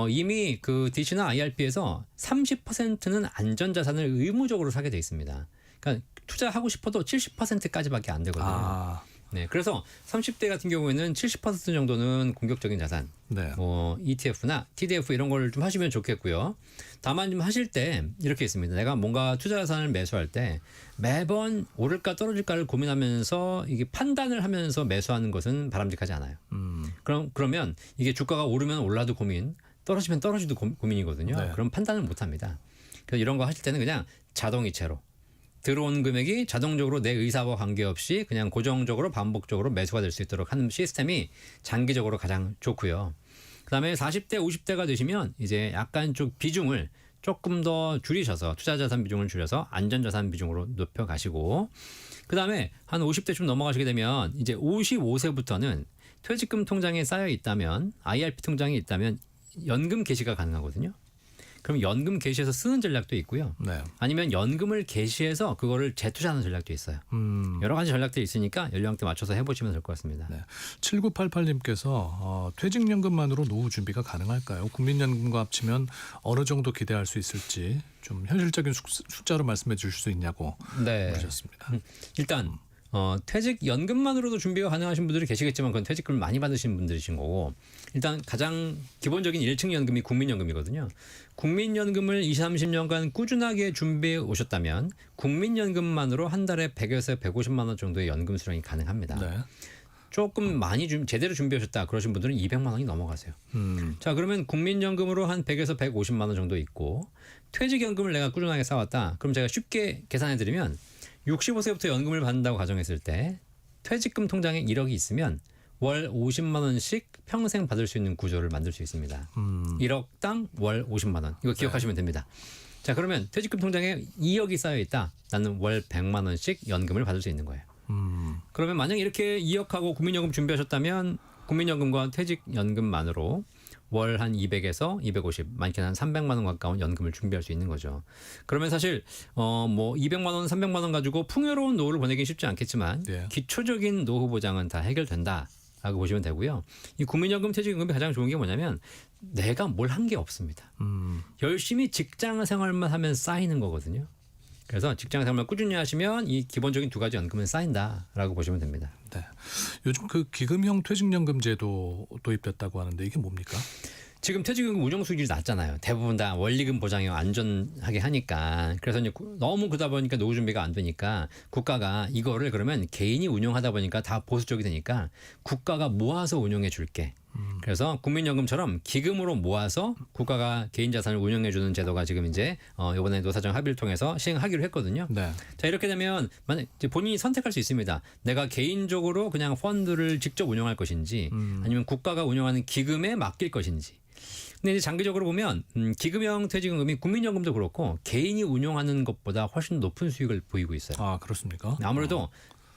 이미 그 DC나 IRP에서 30%는 안전자산을 의무적으로 사게 돼 있습니다. 그러니까 투자하고 싶어도 70%까지밖에 안 되거든요. 네, 그래서 30대 같은 경우에는 70% 정도는 공격적인 자산, 네. 뭐 ETF나 TDF 이런 걸 좀 하시면 좋겠고요. 다만 좀 하실 때 이렇게 있습니다. 내가 뭔가 투자 자산을 매수할 때 매번 오를까 떨어질까를 고민하면서 이게 판단을 하면서 매수하는 것은 바람직하지 않아요. 그러면 이게 주가가 오르면 올라도 고민, 떨어지면 떨어지도 고민이거든요. 네. 그럼 판단을 못 합니다. 그래서 이런 거 하실 때는 그냥 자동이체로 들어온 금액이 자동적으로 내 의사와 관계없이 그냥 고정적으로 반복적으로 매수가 될 수 있도록 하는 시스템이 장기적으로 가장 좋고요. 그다음에 40대, 50대가 되시면 이제 약간 좀 비중을 조금 더 줄이셔서 투자자산 비중을 줄여서 안전자산 비중으로 높여가시고 그다음에 한 50대쯤 넘어가시게 되면 이제 55세부터는 퇴직금 통장에 쌓여 있다면 IRP 통장이 있다면 연금 개시가 가능하거든요. 그럼 연금 개시해서 쓰는 전략도 있고요. 네. 아니면 연금을 개시해서 그거를 재투자하는 전략도 있어요. 여러 가지 전략들이 있으니까 연령대 맞춰서 해보시면 될 것 같습니다. 네. 7988님께서 퇴직연금만으로 노후 준비가 가능할까요? 국민연금과 합치면 어느 정도 기대할 수 있을지 좀 현실적인 숫자로 말씀해 주실 수 있냐고 네. 물으셨습니다. 일단 퇴직 연금만으로도 준비가 가능하신 분들이 계시겠지만 그건 퇴직금을 많이 받으시는 분들이신 거고 일단 가장 기본적인 1층 연금이 국민연금이거든요. 국민연금을 20, 30년간 꾸준하게 준비해 오셨다면 국민연금만으로 한 달에 100에서 150만 원 정도의 연금 수령이 가능합니다. 네. 조금 많이 제대로 준비하셨다 그러신 분들은 200만 원이 넘어가세요. 자 그러면 국민연금으로 한 100에서 150만 원 정도 있고 퇴직연금을 내가 꾸준하게 쌓았다. 그럼 제가 쉽게 계산해 드리면 65세부터 연금을 받는다고 가정했을 때 퇴직금 통장에 1억이 있으면 월 50만 원씩 평생 받을 수 있는 구조를 만들 수 있습니다. 1억당 월 50만 원. 이거 기억하시면 됩니다. 자 그러면 퇴직금 통장에 2억이 쌓여 있다. 나는 월 100만 원씩 연금을 받을 수 있는 거예요. 그러면 만약 이렇게 2억하고 국민연금 준비하셨다면 국민연금과 퇴직연금만으로 월 한 200에서 250, 많게는 한 300만 원 가까운 연금을 준비할 수 있는 거죠. 그러면 사실 뭐 200만 원, 300만 원 가지고 풍요로운 노후를 보내긴 쉽지 않겠지만 네. 기초적인 노후 보장은 다 해결된다라고 보시면 되고요. 이 국민연금, 퇴직연금이 가장 좋은 게 뭐냐면 내가 뭘 한 게 없습니다. 열심히 직장 생활만 하면 쌓이는 거거든요. 그래서 직장 생활만 꾸준히 하시면 이 기본적인 두 가지 연금은 쌓인다라고 보시면 됩니다. 네. 요즘 그 기금형 퇴직연금 제도 도입됐다고 하는데 이게 뭡니까? 지금 퇴직연금 운영 수익률이 낮잖아요. 대부분 다 원리금 보장이 안전하게 하니까. 그래서 이제 너무 그러다 보니까 노후 준비가 안 되니까 국가가 이거를 그러면 개인이 운영하다 보니까 다 보수적이 되니까 국가가 모아서 운영해 줄게. 그래서 국민연금처럼 기금으로 모아서 국가가 개인 자산을 운영해 주는 제도가 지금 이제 이번에 노사정 합의를 통해서 시행하기로 했거든요. 네. 자 이렇게 되면 만약 이제 본인이 선택할 수 있습니다. 내가 개인적으로 그냥 펀드를 직접 운영할 것인지 아니면 국가가 운영하는 기금에 맡길 것인지. 근데 이제 장기적으로 보면 기금형 퇴직연금이 국민연금도 그렇고 개인이 운영하는 것보다 훨씬 높은 수익을 보이고 있어요. 아 그렇습니까? 아무래도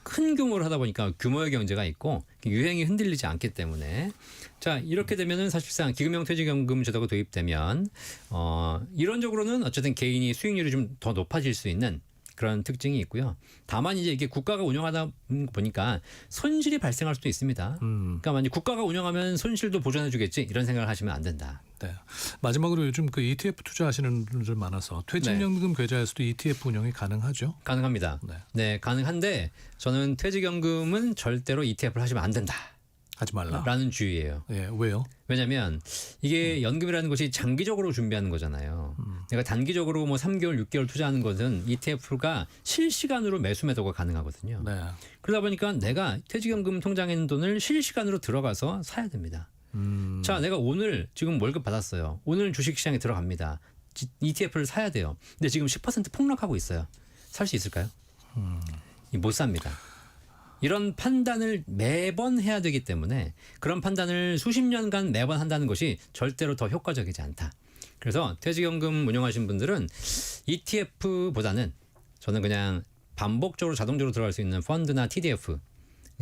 큰 규모를 하다 보니까 규모의 경제가 있고 유행이 흔들리지 않기 때문에 자 이렇게 되면은 사실상 기금형 퇴직연금 제도가 도입되면 이론적으로는 어쨌든 개인이 수익률이 좀 더 높아질 수 있는 그런 특징이 있고요. 다만 이제 이게 국가가 운영하다 보니까 손실이 발생할 수도 있습니다. 그러니까 만약 국가가 운영하면 손실도 보전해주겠지 이런 생각을 하시면 안 된다. 네. 마지막으로 요즘 그 ETF 투자하시는 분들 많아서 퇴직연금 계좌에서도 ETF 운영이 가능하죠? 가능합니다. 네. 네, 가능한데 저는 퇴직연금은 절대로 ETF를 하시면 안 된다. 하지 말라. 라는 주의예요. 예, 왜요? 왜냐하면 이게 연금이라는 것이 장기적으로 준비하는 거잖아요. 내가 단기적으로 뭐 3개월, 6개월 투자하는 것은 ETF가 실시간으로 매수 매도가 가능하거든요. 네. 그러다 보니까 내가 퇴직연금 통장에 있는 돈을 실시간으로 들어가서 사야 됩니다. 자, 내가 오늘 지금 월급 받았어요. 오늘 주식시장에 들어갑니다. ETF를 사야 돼요. 근데 지금 10% 폭락하고 있어요. 살 수 있을까요? 못 삽니다. 이런 판단을 매번 해야 되기 때문에 그런 판단을 수십 년간 매번 한다는 것이 절대로 더 효과적이지 않다. 그래서 퇴직연금 운영하신 분들은 ETF보다는 저는 그냥 반복적으로 자동적으로 들어갈 수 있는 펀드나 TDF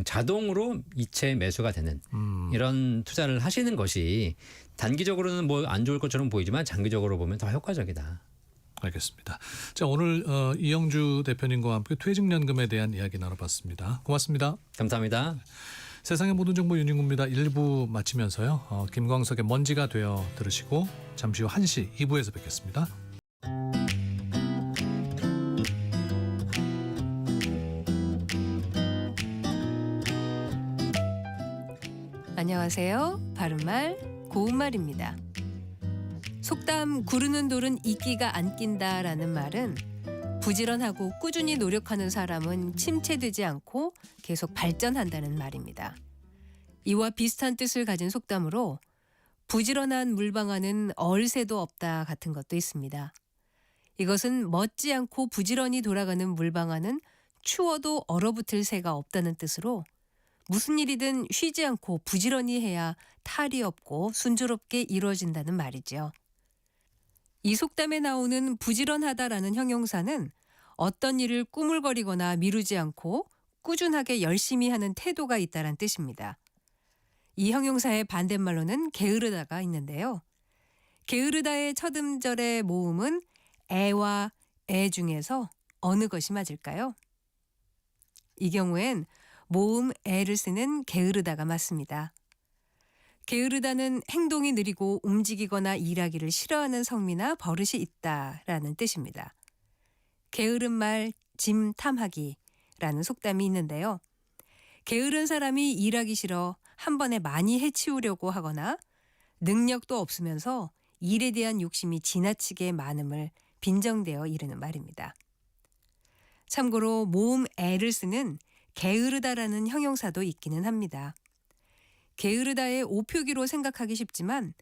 자동으로 이체 매수가 되는 이런 투자를 하시는 것이 단기적으로는 뭐 안 좋을 것처럼 보이지만 장기적으로 보면 더 효과적이다. 알겠습니다. 자 오늘 이영주 대표님과 함께 퇴직연금에 대한 이야기 나눠봤습니다. 고맙습니다. 감사합니다. 세상의 모든 정보 윤인구입니다. 1부 마치면서요. 김광석의 먼지가 되어 들으시고 잠시 후 1시 2부에서 뵙겠습니다. 안녕하세요. 바른말 고운말입니다. 속담 구르는 돌은 이끼가 안 낀다라는 말은 부지런하고 꾸준히 노력하는 사람은 침체되지 않고 계속 발전한다는 말입니다. 이와 비슷한 뜻을 가진 속담으로 부지런한 물방아는 얼새도 없다 같은 것도 있습니다. 이것은 멋지 않고 부지런히 돌아가는 물방아는 추워도 얼어붙을 새가 없다는 뜻으로 무슨 일이든 쉬지 않고 부지런히 해야 탈이 없고 순조롭게 이루어진다는 말이죠. 이 속담에 나오는 부지런하다라는 형용사는 어떤 일을 꾸물거리거나 미루지 않고 꾸준하게 열심히 하는 태도가 있다는 뜻입니다. 이 형용사의 반대말로는 게으르다가 있는데요. 게으르다의 첫 음절의 모음은 애와 애 중에서 어느 것이 맞을까요? 이 경우엔 모음 애를 쓰는 게으르다가 맞습니다. 게으르다는 행동이 느리고 움직이거나 일하기를 싫어하는 성미나 버릇이 있다라는 뜻입니다. 게으른 말 짐 탐하기라는 속담이 있는데요. 게으른 사람이 일하기 싫어 한 번에 많이 해치우려고 하거나 능력도 없으면서 일에 대한 욕심이 지나치게 많음을 빈정되어 이르는 말입니다. 참고로 모음 애를 쓰는 게으르다라는 형용사도 있기는 합니다. 게으르다의 오표기로 생각하기 쉽지만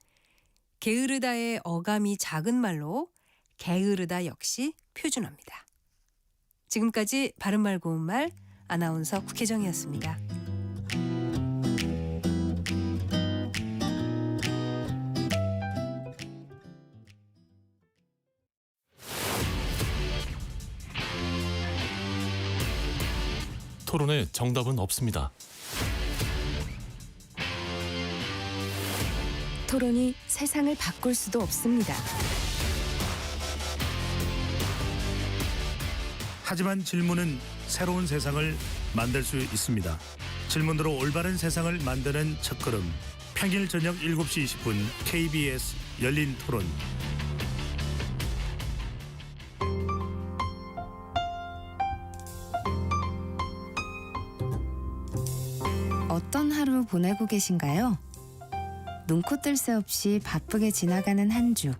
게으르다의 어감이 작은 말로 게으르다 역시 표준어입니다. 지금까지 바른말 고운말 아나운서 국혜정이었습니다. 토론에 정답은 없습니다. 토론이 세상을 바꿀 수도 없습니다. 하지만 질문은 새로운 세상을 만들 수 있습니다. 질문으로 올바른 세상을 만드는 첫걸음. 평일 저녁 7시 20분 KBS 열린 토론. 어떤 하루 보내고 계신가요? 눈코 뜰 새 없이 바쁘게 지나가는 한 주.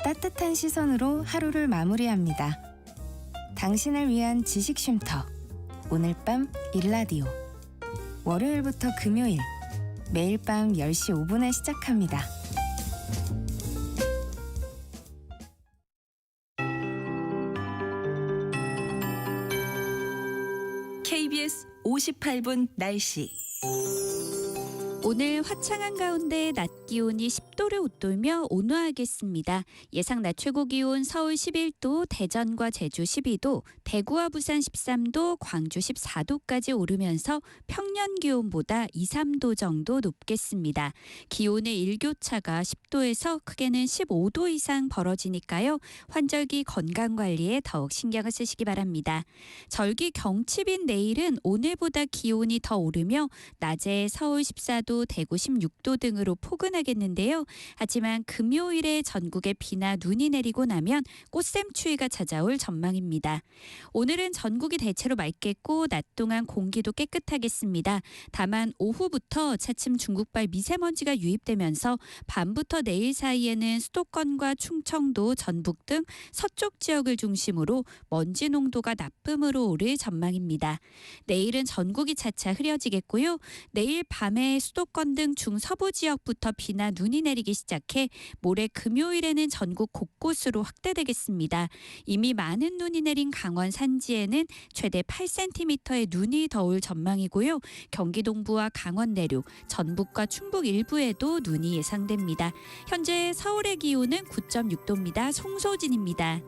따뜻한 시선으로 하루를 마무리합니다. 당신을 위한 지식 쉼터. 오늘 밤 일라디오. 월요일부터 금요일 매일 밤 10시 5분에 시작합니다. KBS 58분 날씨. 오늘 화창한 가운데 낮 기온이 10도를 웃돌며 온화하겠습니다. 예상 낮 최고 기온 서울 11도, 대전과 제주 12도, 대구와 부산 13도, 광주 14도까지 오르면서 평년 기온보다 2, 3도 정도 높겠습니다. 기온의 일교차가 10도에서 크게는 15도 이상 벌어지니까요. 환절기 건강관리에 더욱 신경을 쓰시기 바랍니다. 절기 경칩인 내일은 오늘보다 기온이 더 오르며 낮에 서울 14도, 대구 16도 등으로 포근하겠는데요. 하지만 금요일에 전국에 비나 눈이 내리고 나면 꽃샘추위가 찾아올 전망입니다. 오늘은 전국이 대체로 맑겠고 낮 동안 공기도 깨끗하겠습니다. 다만 오후부터 차츰 중국발 미세먼지가 유입되면서 밤부터 내일 사이에는 수도권과 충청도, 전북 등 서쪽 지역을 중심으로 먼지 농도가 나쁨으로 오를 전망입니다. 내일은 전국이 차차 흐려지겠고요. 내일 밤에 수도권 등 중서부 지역부터 비나 눈이 내리기 시작해 모레 금요일에는 전국 곳곳으로 확대되겠습니다. 이미 많은 눈이 내린 강원 산지에는 최대 8cm의 눈이 더 올 전망이고요. 경기 동부와 강원 내륙, 전북과 충북 일부에도 눈이 예상됩니다. 현재 서울의 기온은 9.6도입니다. 송소진입니다.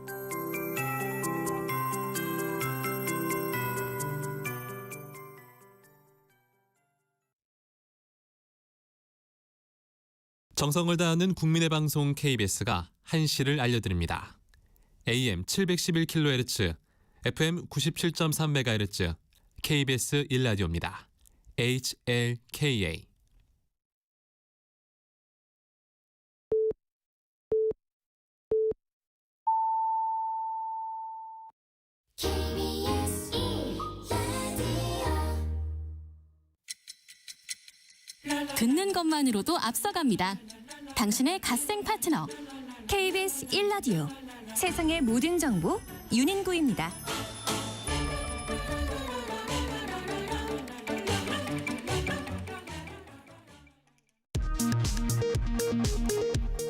정성을 다하는 국민의 방송 KBS가 한시를 알려드립니다. AM 711kHz, FM 97.3MHz, KBS 1라디오입니다. HLKA. 듣는 것만으로도 앞서갑니다. 당신의 갓생 파트너 KBS 1라디오. 세상의 모든 정보 윤인구입니다.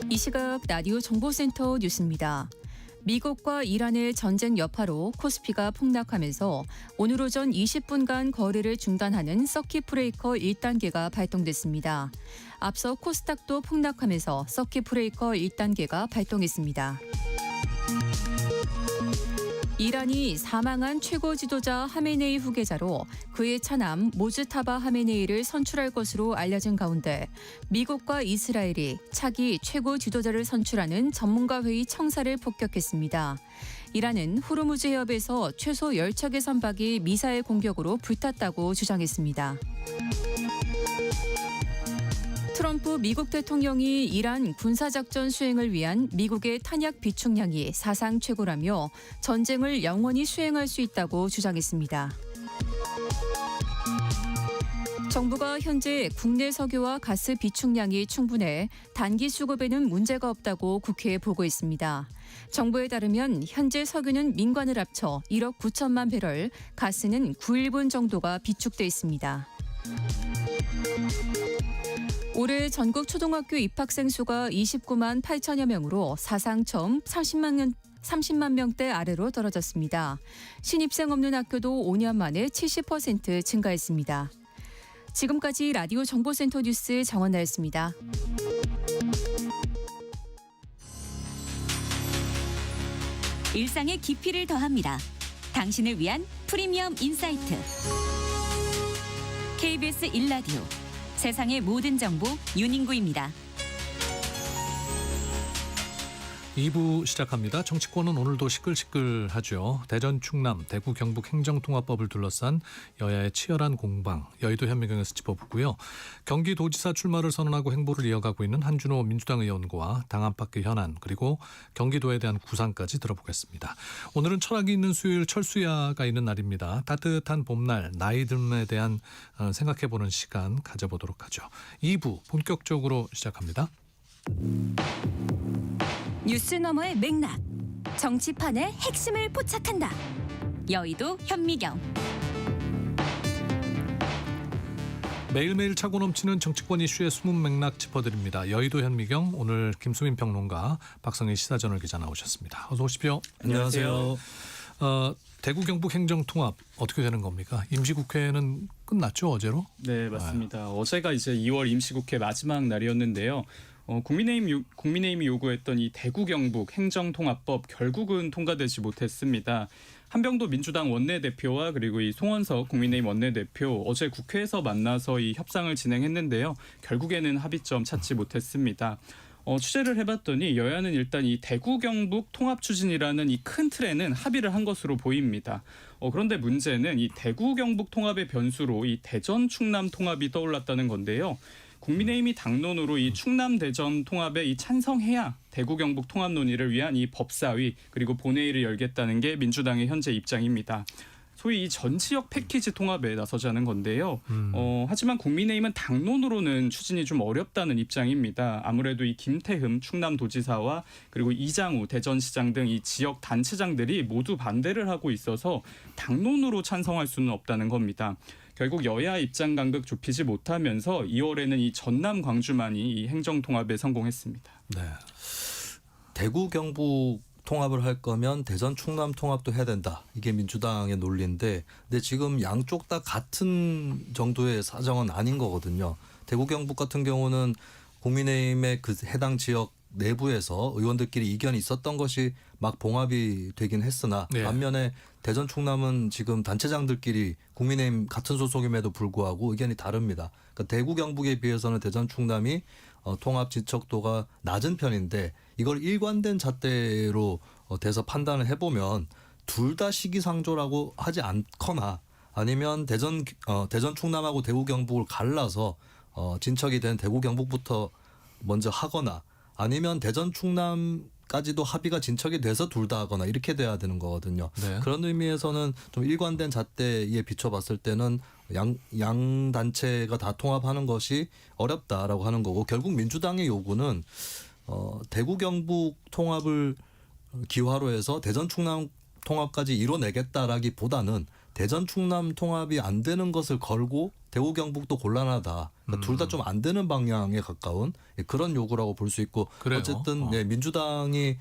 이 시각 라디오 정보센터 뉴스입니다. 미국과 이란의 전쟁 여파로 코스피가 폭락하면서 오늘 오전 20분간 거래를 중단하는 서킷 브레이커 1단계가 발동됐습니다. 앞서 코스닥도 폭락하면서 서킷 브레이커 1단계가 발동했습니다. 이란이 사망한 최고 지도자 하메네이 후계자로 그의 차남 모즈타바 하메네이를 선출할 것으로 알려진 가운데 미국과 이스라엘이 차기 최고 지도자를 선출하는 전문가 회의 청사를 폭격했습니다. 이란은 후르무즈 해협에서 최소 10척의 선박이 미사일 공격으로 불탔다고 주장했습니다. 트럼프 미국 대통령이 이란 군사작전 수행을 위한 미국의 탄약 비축량이 사상 최고라며 전쟁을 영원히 수행할 수 있다고 주장했습니다. 정부가 현재 국내 석유와 가스 비축량이 충분해 단기 수급에는 문제가 없다고 국회에 보고했습니다. 정부에 따르면 현재 석유는 민관을 합쳐 1억 9천만 배럴, 가스는 9일분 정도가 비축돼 있습니다. 올해 전국 초등학교 입학생 수가 29만 8천여 명으로 사상 처음 30만 명대 아래로 떨어졌습니다. 신입생 없는 학교도 5년 만에 70% 증가했습니다. 지금까지 라디오 정보센터 뉴스 정원나였습니다. 일상의 깊이를 더합니다. 당신을 위한 프리미엄 인사이트. KBS 1라디오. 세상의 모든 정보 윤인구입니다. 2부 시작합니다. 정치권은 오늘도 시끌시끌하죠. 대전, 충남, 대구, 경북 행정통합법을 둘러싼 여야의 치열한 공방, 여의도 현미경에서 짚어보고요. 경기도지사 출마를 선언하고 행보를 이어가고 있는 한준호 민주당 의원과 당 안팎의 현안, 그리고 경기도에 대한 구상까지 들어보겠습니다. 오늘은 철학이 있는 수요일 철수야가 있는 날입니다. 따뜻한 봄날, 나이듦에 대한 생각해보는 시간 가져보도록 하죠. 2부 본격적으로 시작합니다. 뉴스 너머의 맥락, 정치판의 핵심을 포착한다. 여의도 현미경. 매일매일 차고 넘치는 정치권 이슈의 숨은 맥락 짚어드립니다. 여의도 현미경, 오늘 김수민 평론가, 박성희 시사저널 기자 나오셨습니다. 어서 오십시오. 안녕하세요. 대구 경북 행정통합 어떻게 되는 겁니까? 임시국회는 끝났죠, 어제로? 네, 맞습니다. 어제가 이제 2월 임시국회 마지막 날이었는데요. 국민의힘이 요구했던 이 대구 경북 행정통합법 결국은 통과되지 못했습니다. 한병도 민주당 원내대표와 그리고 이 송원석 국민의힘 원내대표 어제 국회에서 만나서 이 협상을 진행했는데요. 결국에는 합의점 찾지 못했습니다. 취재를 해봤더니 여야는 일단 이 대구 경북 통합 추진이라는 이 큰 틀에는 합의를 한 것으로 보입니다. 그런데 문제는 이 대구 경북 통합의 변수로 이 대전 충남 통합이 떠올랐다는 건데요. 국민의힘이 당론으로 이 충남 대전 통합에 이 찬성해야 대구 경북 통합 논의를 위한 이 법사위 그리고 본회의를 열겠다는 게 민주당의 현재 입장입니다. 소위 이 전 지역 패키지 통합에 나서자는 건데요. 하지만 국민의힘은 당론으로는 추진이 좀 어렵다는 입장입니다. 아무래도 이 김태흠 충남도지사와 그리고 이장우 대전시장 등 이 지역 단체장들이 모두 반대를 하고 있어서 당론으로 찬성할 수는 없다는 겁니다. 결국 여야 입장 간극 좁히지 못하면서 2월에는 이 전남 광주만이 이 행정 통합에 성공했습니다. 네. 대구 경북 통합을 할 거면 대전 충남 통합도 해야 된다. 이게 민주당의 논리인데, 근데 지금 양쪽 다 같은 정도의 사정은 아닌 거거든요. 대구 경북 같은 경우는 국민의힘의 그 해당 지역 내부에서 의원들끼리 이견이 있었던 것이 막 봉합이 되긴 했으나 네. 반면에 대전 충남은 지금 단체장들끼리 국민의힘 같은 소속임에도 불구하고 의견이 다릅니다. 그러니까 대구 경북에 비해서는 대전 충남이 통합 진척도가 낮은 편인데 이걸 일관된 잣대로 돼서 판단을 해보면 둘 다 시기상조라고 하지 않거나 아니면 대전 충남하고 대구 경북을 갈라서 진척이 된 대구 경북부터 먼저 하거나 아니면 대전 충남까지도 합의가 진척이 돼서 둘 다 하거나 이렇게 돼야 되는 거거든요. 네. 그런 의미에서는 좀 일관된 잣대에 비춰봤을 때는 양 단체가 다 통합하는 것이 어렵다라고 하는 거고, 결국 민주당의 요구는 대구 경북 통합을 기화로 해서 대전 충남 통합까지 이뤄내겠다라기보다는 대전 충남 통합이 안 되는 것을 걸고 대구 경북도 곤란하다. 그러니까 둘 다 좀 안 되는 방향에 가까운 그런 요구라고 볼 수 있고, 그래요? 어쨌든 네, 민주당이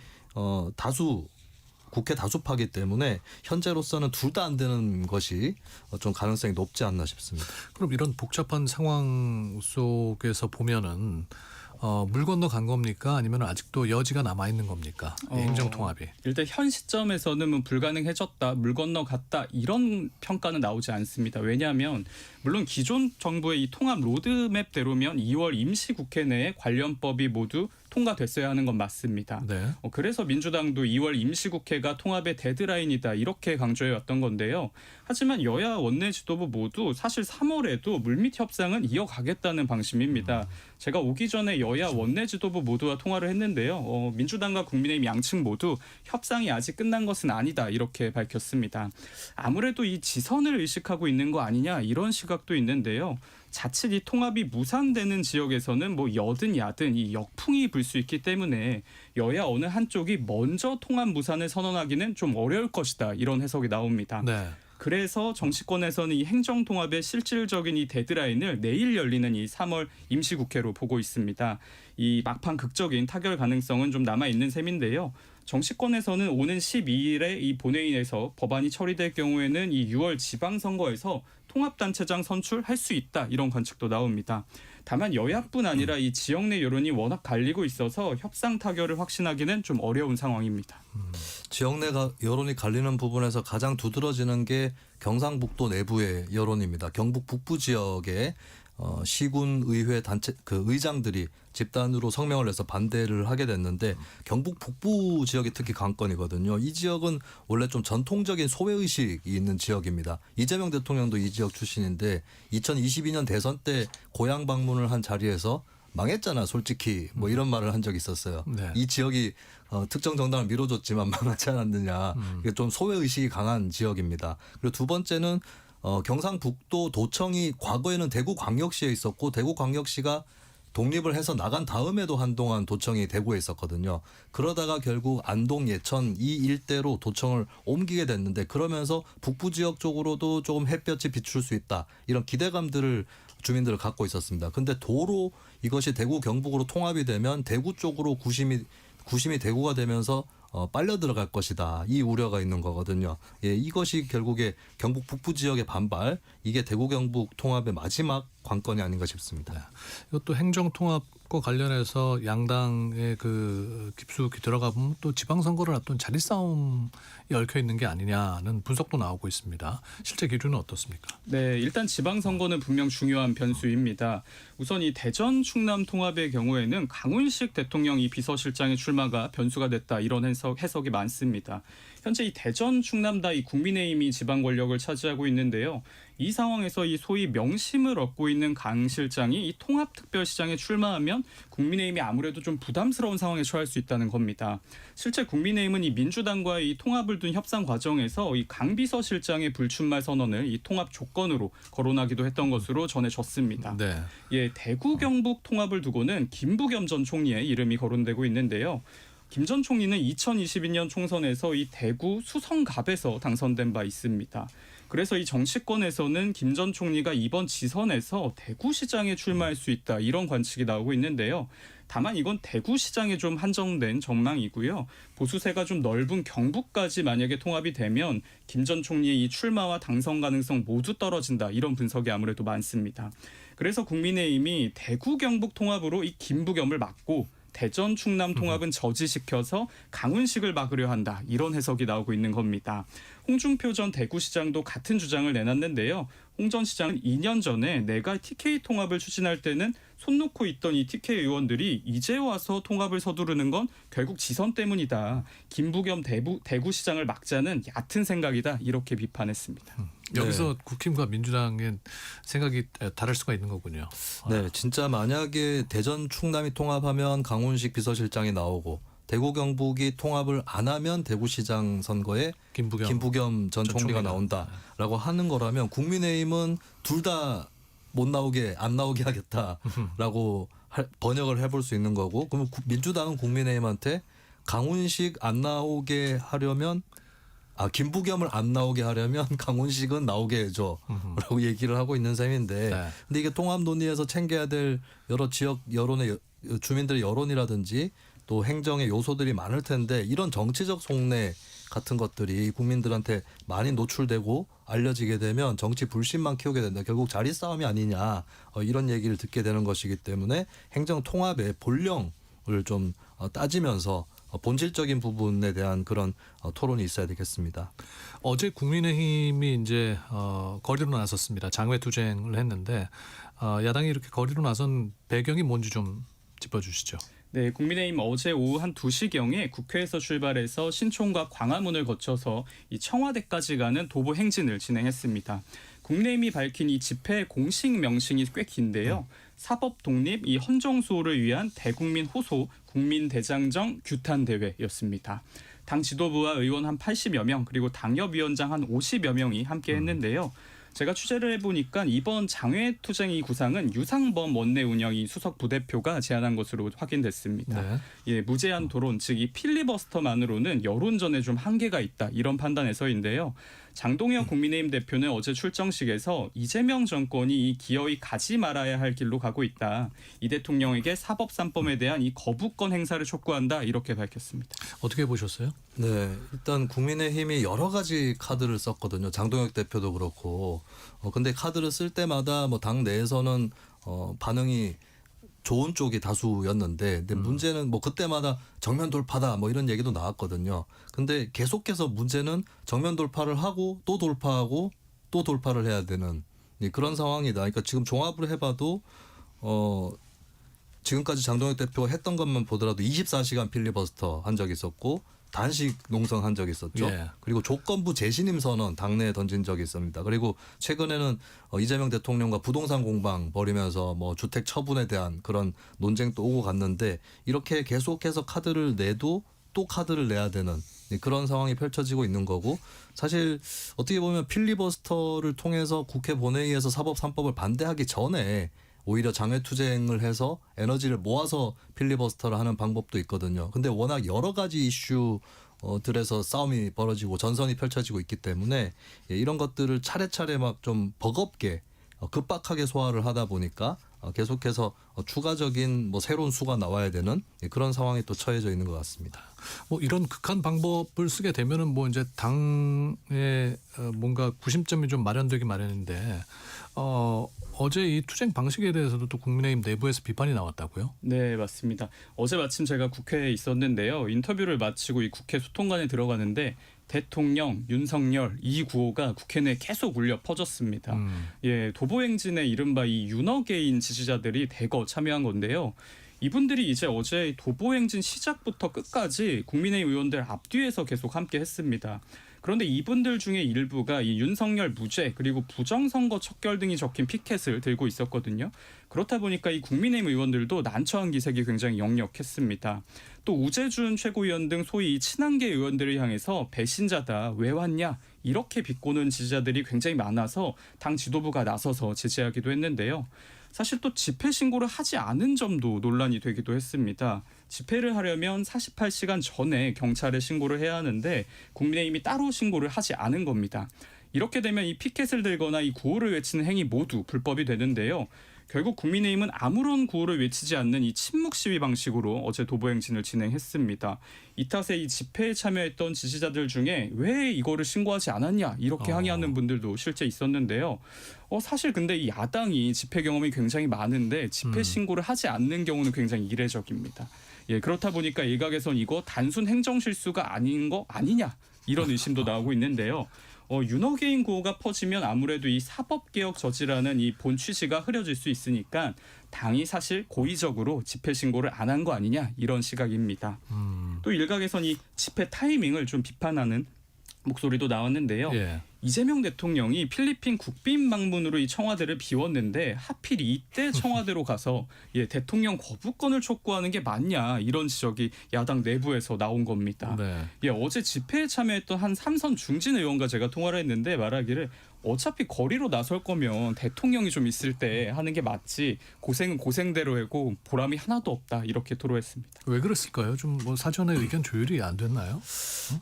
국회 다수파기 때문에 현재로서는 둘 다 안 되는 것이 좀 가능성이 높지 않나 싶습니다. 그럼 이런 복잡한 상황 속에서 보면은 물 건너 간 겁니까? 아니면 아직도 여지가 남아 있는 겁니까? 이 행정 통합이. 일단 현 시점에서는 뭐 불가능해졌다, 물 건너갔다 이런 평가는 나오지 않습니다. 왜냐하면 물론 기존 정부의 이 통합 로드맵대로면 2월 임시국회 내에 관련법이 모두 통과됐어야 하는 건 맞습니다. 네. 그래서 민주당도 2월 임시국회가 통합의 데드라인이다 이렇게 강조해 왔던 건데요. 하지만 여야 원내 지도부 모두 사실 3월에도 물밑 협상은 이어가겠다는 방침입니다. 제가 오기 전에 여야 원내 지도부 모두와 통화를 했는데요. 민주당과 국민의힘 양측 모두 협상이 아직 끝난 것은 아니다 이렇게 밝혔습니다. 아무래도 이 지선을 의식하고 있는 거 아니냐 이런 시각도 있는데요. 자칫 이 통합이 무산되는 지역에서는 뭐 여든 야든 이 역풍이 불 수 있기 때문에 여야 어느 한쪽이 먼저 통합 무산을 선언하기는 좀 어려울 것이다 이런 해석이 나옵니다. 네. 그래서 정치권에서는 이 행정통합의 실질적인 이 데드라인을 내일 열리는 이 3월 임시국회로 보고 있습니다. 이 막판 극적인 타결 가능성은 좀 남아있는 셈인데요. 정치권에서는 오는 12일에 이 본회의에서 법안이 처리될 경우에는 이 6월 지방선거에서 통합단체장 선출할 수 있다 이런 관측도 나옵니다. 다만 여야뿐 아니라 이 지역 내 여론이 워낙 갈리고 있어서 협상 타결을 확신하기는 좀 어려운 상황입니다. 지역 내 여론이 갈리는 부분에서 가장 두드러지는 게 경상북도 내부의 여론입니다. 경북 북부 지역에 시군 의회 단체 의장들이 집단으로 성명을 내서 반대를 하게 됐는데 경북 북부 지역이 특히 관건이거든요. 이 지역은 원래 좀 전통적인 소외 의식이 있는 지역입니다. 이재명 대통령도 이 지역 출신인데 2022년 대선 때 고향 방문을 한 자리에서 망했잖아, 솔직히 뭐 이런 말을 한 적이 있었어요. 네. 이 지역이 특정 정당을 밀어줬지만 망하지 않았느냐. 이게 좀 소외 의식이 강한 지역입니다. 그리고 두 번째는 경상북도 도청이 과거에는 대구광역시에 있었고 대구광역시가 독립을 해서 나간 다음에도 한동안 도청이 대구에 있었거든요. 그러다가 결국 안동, 예천 이 일대로 도청을 옮기게 됐는데 그러면서 북부 지역 쪽으로도 조금 햇볕이 비출 수 있다. 이런 기대감들을 주민들을 갖고 있었습니다. 근데 도로 이것이 대구 경북으로 통합이 되면 대구 쪽으로 구심이 대구가 되면서 빨려 들어갈 것이다. 이 우려가 있는 거거든요. 예, 이것이 결국에 경북 북부 지역의 반발, 이게 대구 경북 통합의 마지막 관건이 아닌가 싶습니다. 네. 이것도 행정 통합과 관련해서 양당의 그 깊숙이 들어가 보면 또 지방선거를 앞둔 자리 싸움이 얽혀 있는 게 아니냐는 분석도 나오고 있습니다. 실제 기준은 어떻습니까? 네, 일단 지방선거는 분명 중요한 변수입니다. 우선 이 대전 충남 통합의 경우에는 강훈식 대통령 이 비서실장의 출마가 변수가 됐다 이런 해석이 많습니다. 현재 이 대전 충남다 이 국민의힘이 지방 권력을 차지하고 있는데요. 이 상황에서 이 소위 명심을 얻고 있는 강 실장이 이 통합특별시장에 출마하면 국민의힘이 아무래도 좀 부담스러운 상황에 처할 수 있다는 겁니다. 실제 국민의힘은 이 민주당과의 이 통합을 둔 협상 과정에서 이 강 비서실장의 불출마 선언을 이 통합 조건으로 거론하기도 했던 것으로 전해졌습니다. 네. 예, 대구 경북 통합을 두고는 김부겸 전 총리의 이름이 거론되고 있는데요. 김 전 총리는 2022년 총선에서 이 대구 수성갑에서 당선된 바 있습니다. 그래서 이 정치권에서는 김 전 총리가 이번 지선에서 대구시장에 출마할 수 있다 이런 관측이 나오고 있는데요. 다만 이건 대구시장에 좀 한정된 전망이고요. 보수세가 좀 넓은 경북까지 만약에 통합이 되면 김 전 총리의 이 출마와 당선 가능성 모두 떨어진다 이런 분석이 아무래도 많습니다. 그래서 국민의힘이 대구 경북 통합으로 이 김부겸을 막고 대전 충남 통합은 저지시켜서 강훈식을 막으려 한다 이런 해석이 나오고 있는 겁니다. 홍준표 전 대구시장도 같은 주장을 내놨는데요. 홍 전 시장은 2년 전에 내가 TK 통합을 추진할 때는 손 놓고 있던 이 TK 의원들이 이제 와서 통합을 서두르는 건 결국 지선 때문이다. 김부겸 대구시장을 막자는 얕은 생각이다 이렇게 비판했습니다. 여기서 국힘과 민주당의 생각이 다를 수가 있는 거군요. 네, 진짜 만약에 대전 충남이 통합하면 강훈식 비서실장이 나오고 대구 경북이 통합을 안 하면 대구시장 선거에 김부겸 전 총리가 나온다라고 하는 거라면 국민의힘은 둘 다 못 나오게 안 나오게 하겠다라고 번역을 해볼 수 있는 거고, 그러면 민주당은 국민의힘한테 강훈식 안 나오게 하려면 김부겸을 안 나오게 하려면 강훈식은 나오게 해줘라고 얘기를 하고 있는 셈인데, 네. 근데 이게 통합 논의에서 챙겨야 될 여러 지역 여론의 주민들의 여론이라든지 또 행정의 요소들이 많을 텐데 이런 정치적 속내 같은 것들이 국민들한테 많이 노출되고 알려지게 되면 정치 불신만 키우게 된다. 결국 자리 싸움이 아니냐 이런 얘기를 듣게 되는 것이기 때문에 행정 통합의 본령을 좀 따지면서 본질적인 부분에 대한 그런 토론이 있어야 되겠습니다. 어제 국민의힘이 이제 거리로 나섰습니다. 장외투쟁을 했는데 야당이 이렇게 거리로 나선 배경이 뭔지 좀 짚어주시죠. 네, 국민의힘 어제 오후 한 2시경에 국회에서 출발해서 신촌과 광화문을 거쳐서 이 청와대까지 가는 도보 행진을 진행했습니다. 국민의힘이 밝힌 이 집회 공식 명칭이 꽤 긴데요. 사법 독립 이 헌정 수호를 위한 대국민 호소 국민대장정 규탄 대회였습니다. 당 지도부와 의원 한 80여 명 그리고 당협위원장 한 50여 명이 함께 했는데요. 제가 취재를 해보니까 이번 장외투쟁 구상은 유상범 원내운영이 수석 부대표가 제안한 것으로 확인됐습니다. 네. 예, 무제한 토론, 즉 이 필리버스터만으로는 여론전에 좀 한계가 있다 이런 판단에서인데요. 장동혁 국민의힘 대표는 어제 출정식에서 이재명 정권이 이 기어이 가지 말아야 할 길로 가고 있다. 이 대통령에게 사법 3법에 대한 이 거부권 행사를 촉구한다 이렇게 밝혔습니다. 어떻게 보셨어요? 네, 일단 국민의힘이 여러 가지 카드를 썼거든요. 장동혁 대표도 그렇고. 근데 카드를 쓸 때마다 뭐 당 내에서는 반응이 좋은 쪽이 다수였는데, 근데 문제는 뭐 그때마다 정면 돌파다 뭐 이런 얘기도 나왔거든요. 근데 계속해서 문제는 정면 돌파를 하고 또 돌파하고 또 돌파를 해야 되는 그런 상황이다. 그러니까 지금 종합을 해봐도 지금까지 장동혁 대표가 했던 것만 보더라도 24시간 필리버스터 한 적이 있었고 단식 농성 한 적이 있었죠. 예. 그리고 조건부 재신임 선언 당내에 던진 적이 있습니다. 그리고 최근에는 이재명 대통령과 부동산 공방 벌이면서 뭐 주택 처분에 대한 그런 논쟁도 오고 갔는데 이렇게 계속해서 카드를 내도 또 카드를 내야 되는 그런 상황이 펼쳐지고 있는 거고, 사실 어떻게 보면 필리버스터를 통해서 국회 본회의에서 사법 3법을 반대하기 전에 오히려 장외투쟁을 해서 에너지를 모아서 필리버스터를 하는 방법도 있거든요. 근데 워낙 여러 가지 이슈들에서 싸움이 벌어지고 전선이 펼쳐지고 있기 때문에 이런 것들을 차례차례 막 좀 버겁게 급박하게 소화를 하다 보니까 계속해서 추가적인 뭐 새로운 수가 나와야 되는 그런 상황이 또 처해져 있는 것 같습니다. 뭐 이런 극한 방법을 쓰게 되면은 뭐 이제 당에 뭔가 구심점이 좀 마련되기 마련인데 어제 이 투쟁 방식에 대해서도 또 국민의힘 내부에서 비판이 나왔다고요? 네, 맞습니다. 어제 마침 제가 국회에 있었는데요. 인터뷰를 마치고 이 국회 소통관에 들어가는데 대통령, 윤석열, 이 구호가 국회 내에 계속 울려 퍼졌습니다. 예, 도보행진의 이른바 이 윤어게인 지지자들이 대거 참여한 건데요. 이분들이 이제 어제 도보행진 시작부터 끝까지 국민의힘 의원들 앞뒤에서 계속 함께 했습니다. 그런데 이분들 중에 일부가 이 윤석열 무죄 그리고 부정선거 척결 등이 적힌 피켓을 들고 있었거든요. 그렇다 보니까 이 국민의힘 의원들도 난처한 기색이 굉장히 역력했습니다. 또 우재준 최고위원 등 소위 친한계 의원들을 향해서 배신자다, 왜 왔냐 이렇게 비꼬는 지지자들이 굉장히 많아서 당 지도부가 나서서 제재하기도 했는데요. 사실 또 집회 신고를 하지 않은 점도 논란이 되기도 했습니다. 집회를 하려면 48시간 전에 경찰에 신고를 해야 하는데 국민의힘이 따로 신고를 하지 않은 겁니다. 이렇게 되면 이 피켓을 들거나 이 구호를 외치는 행위 모두 불법이 되는데요. 결국 국민의힘은 아무런 구호를 외치지 않는 이 침묵 시위 방식으로 어제 도보행진을 진행했습니다. 이 탓에 이 집회에 참여했던 지지자들 중에 왜 이거를 신고하지 않았냐 이렇게 항의하는 분들도 실제 있었는데요. 사실 근데 이 야당이 집회 경험이 굉장히 많은데 집회 신고를 하지 않는 경우는 굉장히 이례적입니다. 예, 그렇다 보니까 일각에선 이거 단순 행정 실수가 아닌 거 아니냐 이런 의심도 나오고 있는데요. 윤어게인 구호가 퍼지면 아무래도 이 사법개혁 저지라는 이 본 취지가 흐려질 수 있으니까 당이 사실 고의적으로 집회 신고를 안 한 거 아니냐 이런 시각입니다. 또 일각에선 이 집회 타이밍을 좀 비판하는 목소리도 나왔는데요. 예. 이재명 대통령이 필리핀 국빈 방문으로 이 청와대를 비웠는데 하필 이때 청와대로 가서 대통령 거부권을 촉구하는 게 맞냐 이런 지적이 야당 내부에서 나온 겁니다. 네. 어제 집회에 참여했던 한 삼선 중진 의원과 제가 통화를 했는데 말하기를 어차피 거리로 나설 거면 대통령이 좀 있을 때 하는 게 맞지 고생은 고생대로 하고 보람이 하나도 없다 이렇게 토로했습니다. 왜 그랬을까요? 좀 뭐 사전에 의견 조율이 안 됐나요?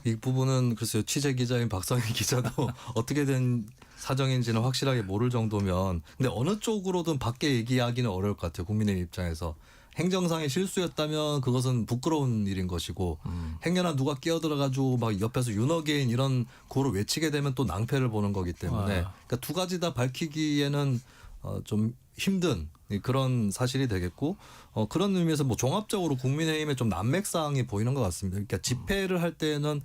이 부분은 글쎄요, 취재 기자인 박성희 기자도 어떻게 된 사정인지는 확실하게 모를 정도면, 근데 어느 쪽으로든 밖에 얘기하기는 어려울 것 같아요. 국민의 입장에서 행정상의 실수였다면 그것은 부끄러운 일인 것이고 행여나 누가 끼어들어가지고 막 옆에서 윤어게인 이런 구호를 외치게 되면 또 낭패를 보는 거기 때문에 그러니까 두 가지 다 밝히기에는 좀 힘든 그런 사실이 되겠고 그런 의미에서 뭐 종합적으로 국민의힘의 좀 난맥상이 보이는 것 같습니다. 그러니까 집회를 할 때는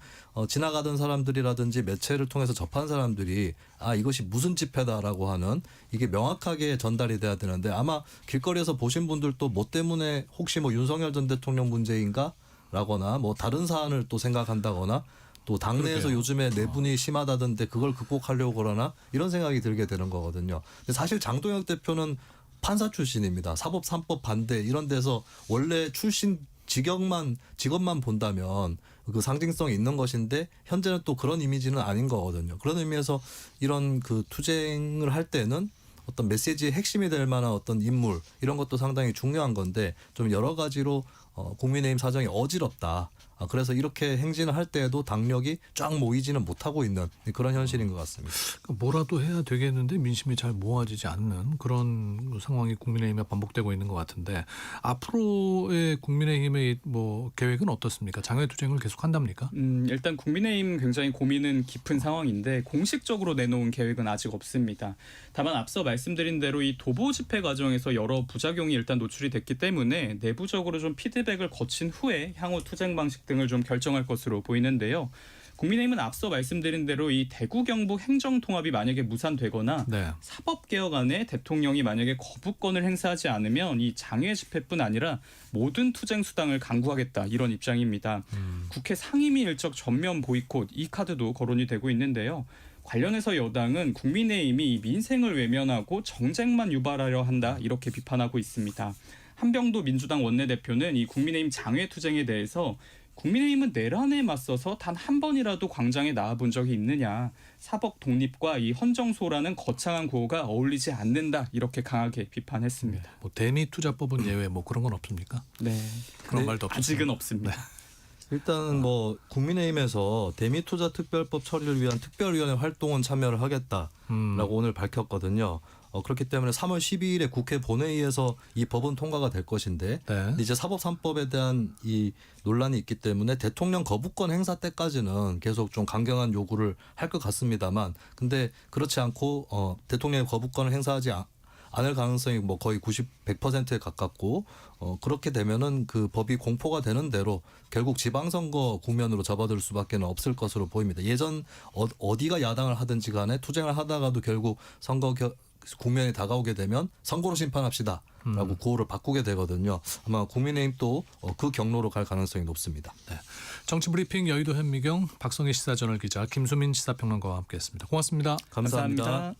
지나가던 사람들이라든지 매체를 통해서 접한 사람들이 이것이 무슨 집회다라고 하는 이게 명확하게 전달이 돼야 되는데 아마 길거리에서 보신 분들도 뭐 때문에 혹시 뭐 윤석열 전 대통령 문제인가 라거나 뭐 다른 사안을 또 생각한다거나 또 당내에서 그러게요. 요즘에 내분이 심하다던데 그걸 극복하려고 그러나 이런 생각이 들게 되는 거거든요. 근데 사실 장동혁 대표는 판사 출신입니다. 사법 3법 반대 이런 데서 원래 출신 직업만 본다면 그 상징성이 있는 것인데 현재는 또 그런 이미지는 아닌 거거든요. 그런 의미에서 이런 그 투쟁을 할 때는 어떤 메시지의 핵심이 될 만한 어떤 인물 이런 것도 상당히 중요한 건데 좀 여러 가지로 국민의힘 사정이 어지럽다. 그래서 이렇게 행진을 할 때에도 당력이 쫙 모이지는 못하고 있는 그런 현실인 것 같습니다. 뭐라도 해야 되겠는데 민심이 잘 모아지지 않는 그런 상황이 국민의힘에 반복되고 있는 것 같은데 앞으로의 국민의힘의 뭐 계획은 어떻습니까? 장외 투쟁을 계속 한답니까? 일단 국민의힘 굉장히 고민은 깊은 상황인데 공식적으로 내놓은 계획은 아직 없습니다. 다만 앞서 말씀드린 대로 이 도보 집회 과정에서 여러 부작용이 일단 노출이 됐기 때문에 내부적으로 좀 피드백을 거친 후에 향후 투쟁 방식 등을 좀 결정할 것으로 보이는데요. 국민의힘은 앞서 말씀드린 대로 이 대구 경북 행정통합이 만약에 무산되거나 사법개혁안에 대통령이 만약에 거부권을 행사하지 않으면 이 장외 집회뿐 아니라 모든 투쟁 수당을 강구하겠다 이런 입장입니다. 국회 상임위 일적 전면 보이콧 이 카드도 거론이 되고 있는데요. 관련해서 여당은 국민의힘이 민생을 외면하고 정쟁만 유발하려 한다 이렇게 비판하고 있습니다. 한병도 민주당 원내대표는 이 국민의힘 장외 투쟁에 대해서 국민의힘은 내란에 맞서서 단 한 번이라도 광장에 나와본 적이 있느냐. 사법 독립과 이 헌정소라는 거창한 구호가 어울리지 않는다. 이렇게 강하게 비판했습니다. 뭐 대미투자법은 예외 뭐 그런 건 없습니까? 네. 그런 말도 없습니다. 아직은 없습니다. 일단은 뭐 국민의힘에서 대미투자특별법 처리를 위한 특별위원회 활동은 참여를 하겠다라고 오늘 밝혔거든요. 그렇기 때문에 3월 12일에 국회 본회의에서 이 법은 통과가 될 것인데 이제 사법 3법에 대한 이 논란이 있기 때문에 대통령 거부권 행사 때까지는 계속 좀 강경한 요구를 할 것 같습니다만 근데 그렇지 않고 대통령의 거부권을 행사하지 않을 가능성이 뭐 거의 100%에 가깝고 그렇게 되면은 그 법이 공포가 되는 대로 결국 지방선거 국면으로 접어들 수밖에 없을 것으로 보입니다. 예전 어디가 야당을 하든지 간에 투쟁을 하다가도 결국 선거 국면이 다가오게 되면 선거로 심판합시다라고 구호를 바꾸게 되거든요. 아마 국민의힘 또 그 경로로 갈 가능성이 높습니다. 네. 정치브리핑 여의도 현미경 박성희 시사저널 기자 김수민 시사평론가와 함께했습니다. 고맙습니다. 감사합니다.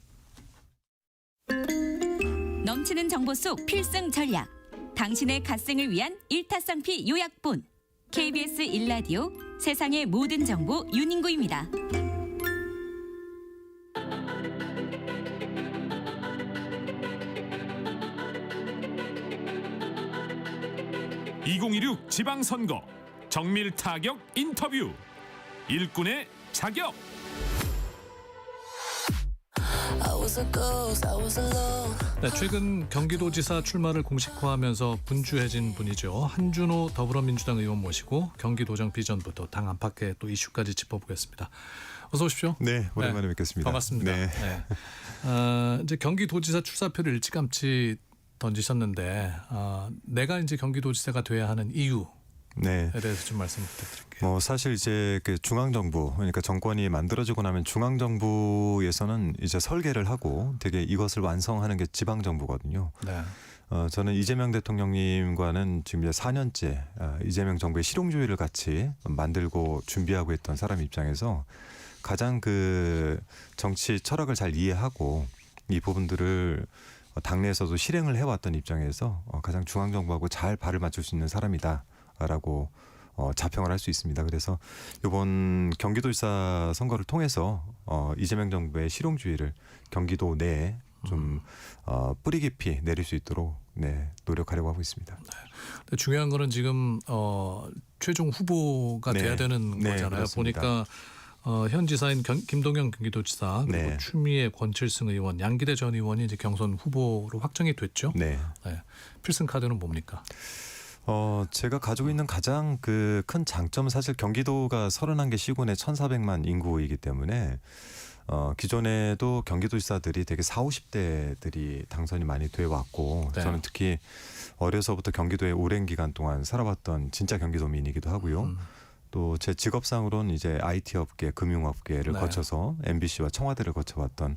넘치는 정보 속 필승 전략. 당신의 갓생을 위한 일타쌍피 요약본. KBS 1라디오 세상의 모든 정보 윤인구입니다. 2016 지방선거 정밀 타격 인터뷰 일꾼의 자격. 네, 최근 경기도지사 출마를 공식화하면서 분주해진 분이죠. 한준호 더불어민주당 의원 모시고 경기도정 비전부터 당 안팎의 또 이슈까지 짚어보겠습니다. 어서 오십시오. 네, 오랜만에 뵙겠습니다. 반갑습니다. 네. 이제 경기도지사 출사표를 일찌감치 던지셨는데 내가 이제 경기도지사가 돼야 하는 이유에 대해서 좀 말씀 부탁드릴게요. 뭐 사실 이제 그 중앙정부 그러니까 정권이 만들어지고 나면 중앙정부에서는 이제 설계를 하고 되게 이것을 완성하는 게 지방정부거든요. 네. 저는 이재명 대통령님과는 지금 이제 4년째 이재명 정부의 실용주의를 같이 만들고 준비하고 있던 사람 입장에서 가장 그 정치 철학을 잘 이해하고 이 부분들을 당내에서도 실행을 해왔던 입장에서 가장 중앙정부하고 잘 발을 맞출 수 있는 사람이다라고 자평을 할 수 있습니다. 그래서 이번 경기도지사 선거를 통해서 이재명 정부의 실용주의를 경기도 내에 좀 뿌리 깊이 내릴 수 있도록 노력하려고 하고 있습니다. 네. 중요한 거는 지금 최종 후보가 돼야 되는 거잖아요. 그렇습니다. 보니까 현 지사인 김동연 경기도지사 그리고 네. 추미애 권칠승 의원, 양기대 전 의원이 이제 경선 후보로 확정이 됐죠. 네. 필승 카드는 뭡니까? 제가 가지고 있는 가장 그 큰 장점은 사실 경기도가 31개 시군의 1,400만 인구이기 때문에 기존에도 경기도지사들이 되게 40, 50대들이 당선이 많이 돼 왔고 네. 저는 특히 어려서부터 경기도에 오랜 기간 동안 살아왔던 진짜 경기도민이기도 하고요. 또 제 직업상으로는 이제 IT 업계, 금융업계를 네. 거쳐서 MBC와 청와대를 거쳐왔던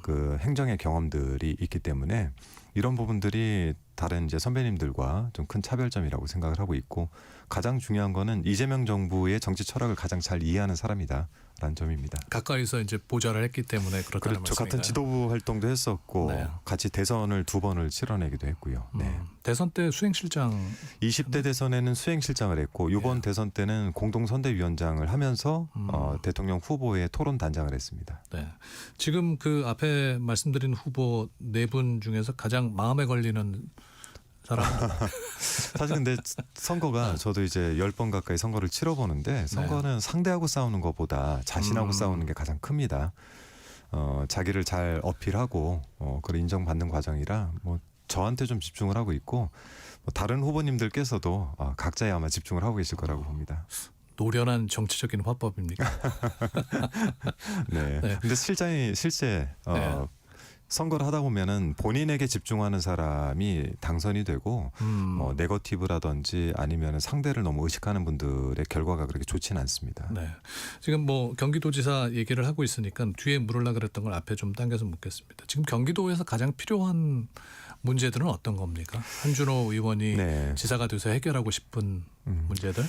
그 행정의 경험들이 있기 때문에 이런 부분들이 다른 이제 선배님들과 좀 큰 차별점이라고 생각을 하고 있고 가장 중요한 거는 이재명 정부의 정치 철학을 가장 잘 이해하는 사람이다라는 점입니다. 가까이서 이제 보좌를 했기 때문에 그렇다는 그렇죠. 말씀인가요? 같은 지도부 활동도 했었고 네. 같이 대선을 2번을 치러내기도 했고요. 네. 대선 때 수행실장 20대 대선에는 수행실장을 했고 이번 예. 대선 때는 공동선대위원장을 하면서 대통령 후보의 토론 단장을 했습니다. 네. 지금 그 앞에 말씀드린 후보 4분 중에서 가장 마음에 걸리는 사람. 사실 근데 선거가 저도 이제 10번 가까이 선거를 치러보는데 선거는 상대하고 싸우는 것보다 자신하고 싸우는 게 가장 큽니다. 자기를 잘 어필하고 그걸 인정받는 과정이라 뭐 저한테 좀 집중을 하고 있고 뭐 다른 후보님들께서도 각자에 아마 집중을 하고 계실 거라고 봅니다. 노련한 정치적인 화법입니까? 네. 네. 근데 실제 네. 선거를 하다 보면은 본인에게 집중하는 사람이 당선이 되고 뭐 네거티브라든지 아니면 상대를 너무 의식하는 분들의 결과가 그렇게 좋지는 않습니다. 네. 지금 뭐 경기도지사 얘기를 하고 있으니까 뒤에 물으려고 그랬던 걸 앞에 좀 당겨서 묻겠습니다. 지금 경기도에서 가장 필요한 문제들은 어떤 겁니까? 한준호 의원이 네. 지사가 돼서 해결하고 싶은 문제들?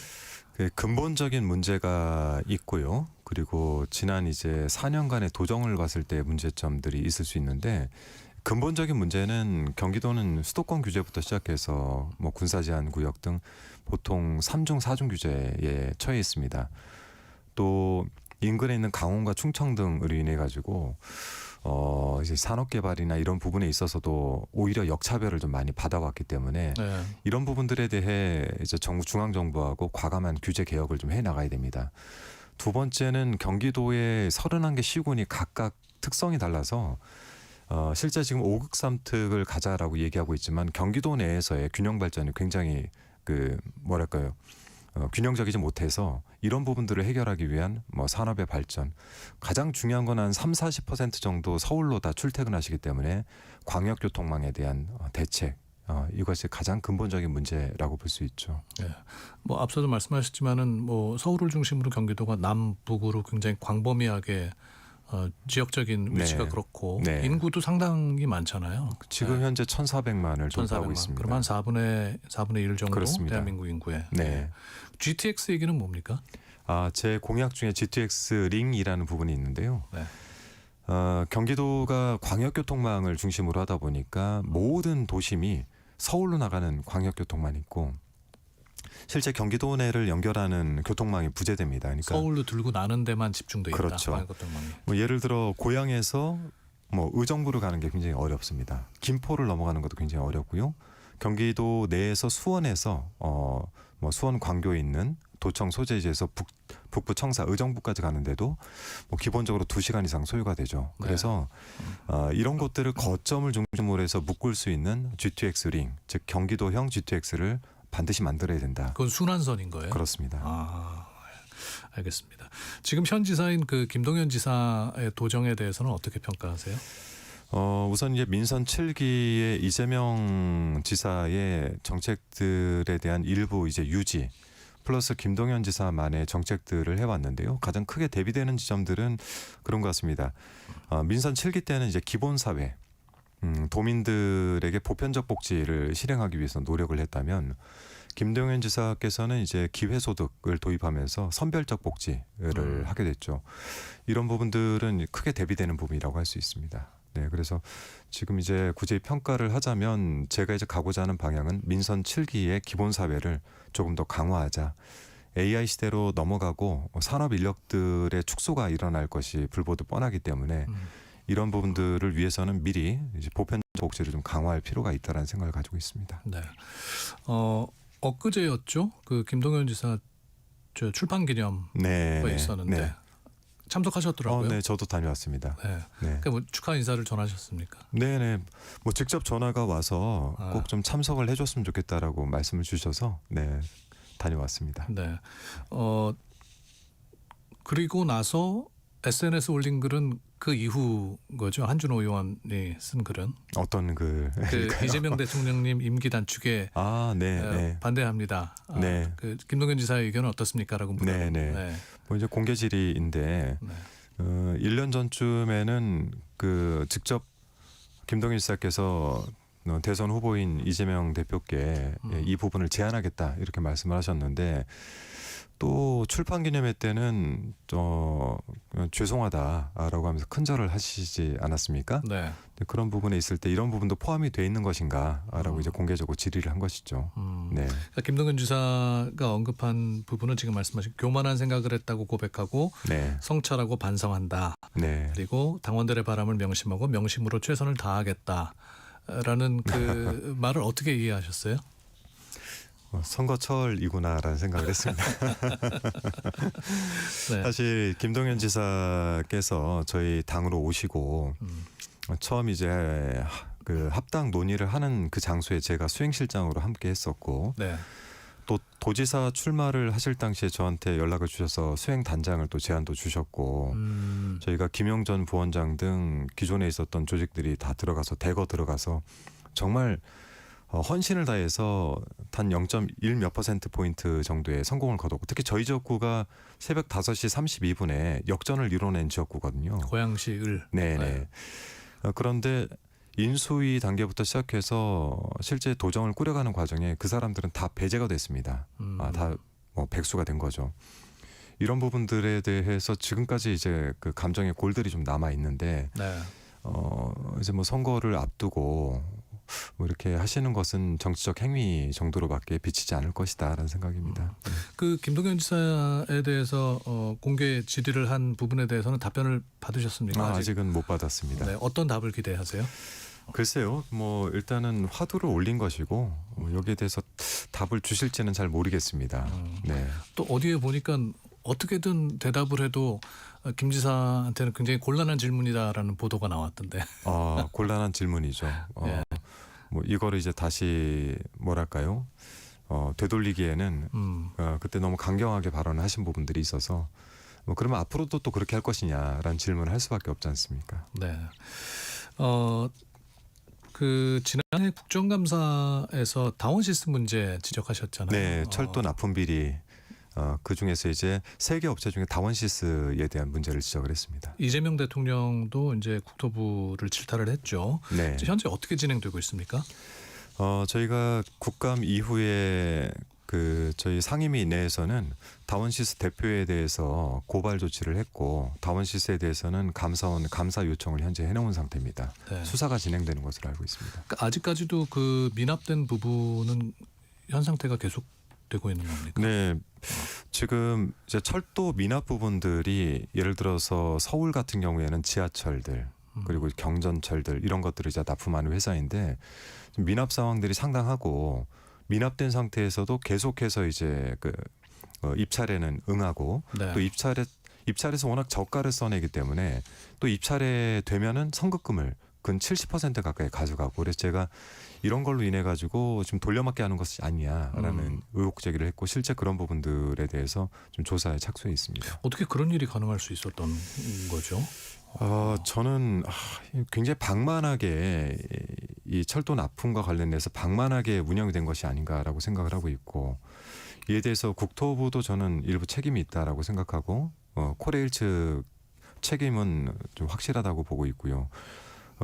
그 근본적인 문제가 있고요. 그리고 지난 이제 4년간의 도정을 봤을 때 문제점들이 있을 수 있는데 근본적인 문제는 경기도는 수도권 규제부터 시작해서 뭐 군사 제한 구역 등 보통 3중 4중 규제에 처해 있습니다. 또 인근에 있는 강원과 충청 등으로 인해 가지고 이제 산업 개발이나 이런 부분에 있어서도 오히려 역차별을 좀 많이 받아왔기 때문에 네. 이런 부분들에 대해 이제 중앙 정부하고 과감한 규제 개혁을 좀 해 나가야 됩니다. 두 번째는 경기도의 31개 시군이 각각 특성이 달라서 실제 지금 5극 3특을 가자라고 얘기하고 있지만 경기도 내에서의 균형 발전이 굉장히 균형적이지 못해서 이런 부분들을 해결하기 위한 뭐 산업의 발전 가장 중요한 건 한 30-40% 정도 서울로 다 출퇴근하시기 때문에 광역교통망에 대한 대책 이것이 가장 근본적인 문제라고 볼 수 있죠. 네. 뭐 앞서도 말씀하셨지만은 뭐 서울을 중심으로 경기도가 남북으로 굉장히 광범위하게 지역적인 위치가 네. 그렇고 네. 인구도 상당히 많잖아요. 지금 현재 1,400만을 돌파하고 1,400만. 있습니다. 그럼 한 4분의 1 정도 그렇습니다. 대한민국 인구에. 네. GTX 얘기는 뭡니까? 제 공약 중에 GTX 링이라는 부분이 있는데요. 네. 경기도가 광역교통망을 중심으로 하다 보니까 모든 도심이 서울로 나가는 광역교통망이 있고 실제 경기도 내를 연결하는 교통망이 부재됩니다. 그러니까 서울로 들고 나는 데만 집중돼 있다. 그렇죠. 광역교통망이. 뭐 예를 들어 고향에서 뭐 의정부를 가는 게 굉장히 어렵습니다. 김포를 넘어가는 것도 굉장히 어렵고요. 경기도 내에서 수원에서 뭐 수원 광교에 있는 도청 소재지에서 북부 청사 의정부까지 가는데도 뭐 기본적으로 2시간 이상 소요가 되죠. 그래서 이런 것들을 거점을 중심으로 해서 묶을 수 있는 GTX 링, 즉 경기도형 GTX를 반드시 만들어야 된다. 그건 순환선인 거예요? 그렇습니다. 알겠습니다. 지금 현 지사인 그 김동연 지사의 도정에 대해서는 어떻게 평가하세요? 우선 이제 민선 7기의 이재명 지사의 정책들에 대한 일부 이제 유지 플러스 김동연 지사만의 정책들을 해왔는데요. 가장 크게 대비되는 지점들은 그런 것 같습니다. 민선 7기 때는 이제 기본사회, 도민들에게 보편적 복지를 실행하기 위해서 노력을 했다면 김동연 지사께서는 이제 기회소득을 도입하면서 선별적 복지를 하게 됐죠. 이런 부분들은 크게 대비되는 부분이라고 할 수 있습니다. 네, 그래서 지금 이제 굳이 평가를 하자면 제가 이제 가고자 하는 방향은 민선 7기의 기본사회를 조금 더 강화하자. AI 시대로 넘어가고 산업 인력들의 축소가 일어날 것이 불보듯 뻔하기 때문에 이런 부분들을 위해서는 미리 이제 보편 복지를 좀 강화할 필요가 있다라는 생각을 가지고 있습니다. 네. 엊그제였죠. 그 김동연 지사 출판 기념회가 있었는데 참석하셨더라고요. 네, 저도 다녀왔습니다. 네. 네. 그러니까 뭐 축하 인사를 전하셨습니까? 네네. 뭐 직접 전화가 와서 꼭 좀 참석을 해줬으면 좋겠다라고 말씀을 주셔서 네 다녀왔습니다. 네. 그리고 나서 SNS 올린 글은 그 이후 거죠. 한준호 의원이 쓴 글은 어떤 글? 그 이재명 대통령님 임기 단축에 네. 반대합니다. 네. 그 김동연 지사의 의견은 어떻습니까라고 물어보고. 네. 뭐 이제 공개 질의인데 1년 전쯤에는 그 직접 김동연 지사께서 대선 후보인 이재명 대표께 이 부분을 제안하겠다 이렇게 말씀을 하셨는데 또 출판 기념회 때는 죄송하다라고 하면서 큰절을 하시지 않았습니까? 네. 그런 부분에 있을 때 이런 부분도 포함이 돼 있는 것인가라고 이제 공개적으로 질의를 한 것이죠. 네. 그러니까 김동연 지사가 언급한 부분은 지금 말씀하신 교만한 생각을 했다고 고백하고 성찰하고 반성한다. 네. 그리고 당원들의 바람을 명심하고 명심으로 최선을 다하겠다라는 그 말을 어떻게 이해하셨어요? 선거철이구나라는 생각을 했습니다. 네. 사실 김동연 지사께서 저희 당으로 오시고 처음 이제 그 합당 논의를 하는 그 장소에 제가 수행실장으로 함께 했었고 또 도지사 출마를 하실 당시에 저한테 연락을 주셔서 수행 단장을 또 제안도 주셨고 저희가 김영전 부원장 등 기존에 있었던 조직들이 다 들어가서 대거 들어가서 정말 헌신을 다해서 단 0.1 몇 %포인트 정도의 성공을 거뒀고 특히 저희 지역구가 새벽 5시 32분에 역전을 이뤄낸 지역구거든요. 고양시 을. 네네. 그런데 인수위 단계부터 시작해서 실제 도정을 꾸려가는 과정에 그 사람들은 다 배제가 됐습니다. 다 뭐 백수가 된 거죠. 이런 부분들에 대해서 지금까지 이제 그 감정의 골들이 좀 남아 있는데 이제 뭐 선거를 앞두고 뭐 이렇게 하시는 것은 정치적 행위 정도로밖에 비치지 않을 것이다라는 생각입니다. 그 김동연 지사에 대해서 공개 질의를 한 부분에 대해서는 답변을 받으셨습니까? 아직은 못 받았습니다. 네, 어떤 답을 기대하세요? 글쎄요, 뭐 일단은 화두를 올린 것이고 여기에 대해서 답을 주실지는 잘 모르겠습니다. 네. 또 어디에 보니까 어떻게든 대답을 해도 김 지사한테는 굉장히 곤란한 질문이다라는 보도가 나왔던데. 곤란한 질문이죠. 뭐 이거를 이제 다시 뭐랄까요? 되돌리기에는 그때 너무 강경하게 발언을 하신 부분들이 있어서 뭐 그러면 앞으로도 또 그렇게 할 것이냐라는 질문을 할 수밖에 없지 않습니까? 네. 그 지난해 국정감사에서 다원시스 문제 지적하셨잖아요. 네, 철도 납품 비리. 그 중에서 이제 세계 업체 중에 다원시스에 대한 문제를 지적을 했습니다. 이재명 대통령도 이제 국토부를 질타를 했죠. 네. 현재 어떻게 진행되고 있습니까? 저희가 국감 이후에 그 저희 상임위 내에서는 다원시스 대표에 대해서 고발 조치를 했고 다원시스에 대해서는 감사원 감사 요청을 현재 해놓은 상태입니다. 수사가 진행되는 것으로 알고 있습니다. 그러니까 아직까지도 그 미납된 부분은 현 상태가 계속 되고 있는 겁니까? 네. 지금 이제 철도 미납 부분들이 예를 들어서 서울 같은 경우에는 지하철들 그리고 경전철들 이런 것들을 이제 납품하는 회사인데 미납 상황들이 상당하고 미납된 상태에서도 계속해서 이제 그 입찰에는 응하고 또 입찰에서 워낙 저가를 써내기 때문에 또 입찰에 되면은 선급금을 근 70% 가까이 가져가고 그래서 제가 이런 걸로 인해 가지고 좀 돌려막기 하는 것이 아니냐라는 의혹 제기를 했고 실제 그런 부분들에 대해서 좀 조사에 착수해 있습니다. 어떻게 그런 일이 가능할 수 있었던 거죠? 저는 굉장히 방만하게 이 철도 납품과 관련해서 방만하게 운영이 된 것이 아닌가라고 생각을 하고 있고 이에 대해서 국토부도 저는 일부 책임이 있다라고 생각하고 코레일 측 책임은 좀 확실하다고 보고 있고요.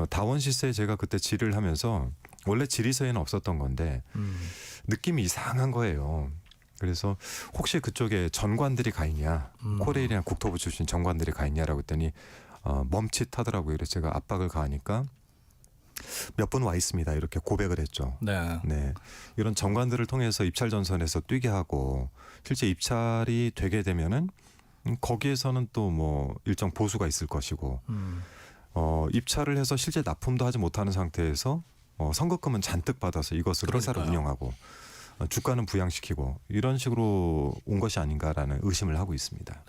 다원시스에 제가 그때 질의를 하면서 원래 질의서에는 없었던 건데 느낌이 이상한 거예요. 그래서 혹시 그쪽에 전관들이 가 있냐 코레일이나 국토부 출신 전관들이 가 있냐라고 했더니 멈칫하더라고요. 그래서 제가 압박을 가하니까 몇 분 와 있습니다. 이렇게 고백을 했죠. 네. 이런 전관들을 통해서 입찰 전선에서 뛰게 하고 실제 입찰이 되게 되면은 거기에서는 또 뭐 일정 보수가 있을 것이고 입찰을 해서 실제 납품도 하지 못하는 상태에서 선급금은 잔뜩 받아서 이것을 회사를 운영하고 주가는 부양시키고 이런 식으로 온 것이 아닌가라는 의심을 하고 있습니다.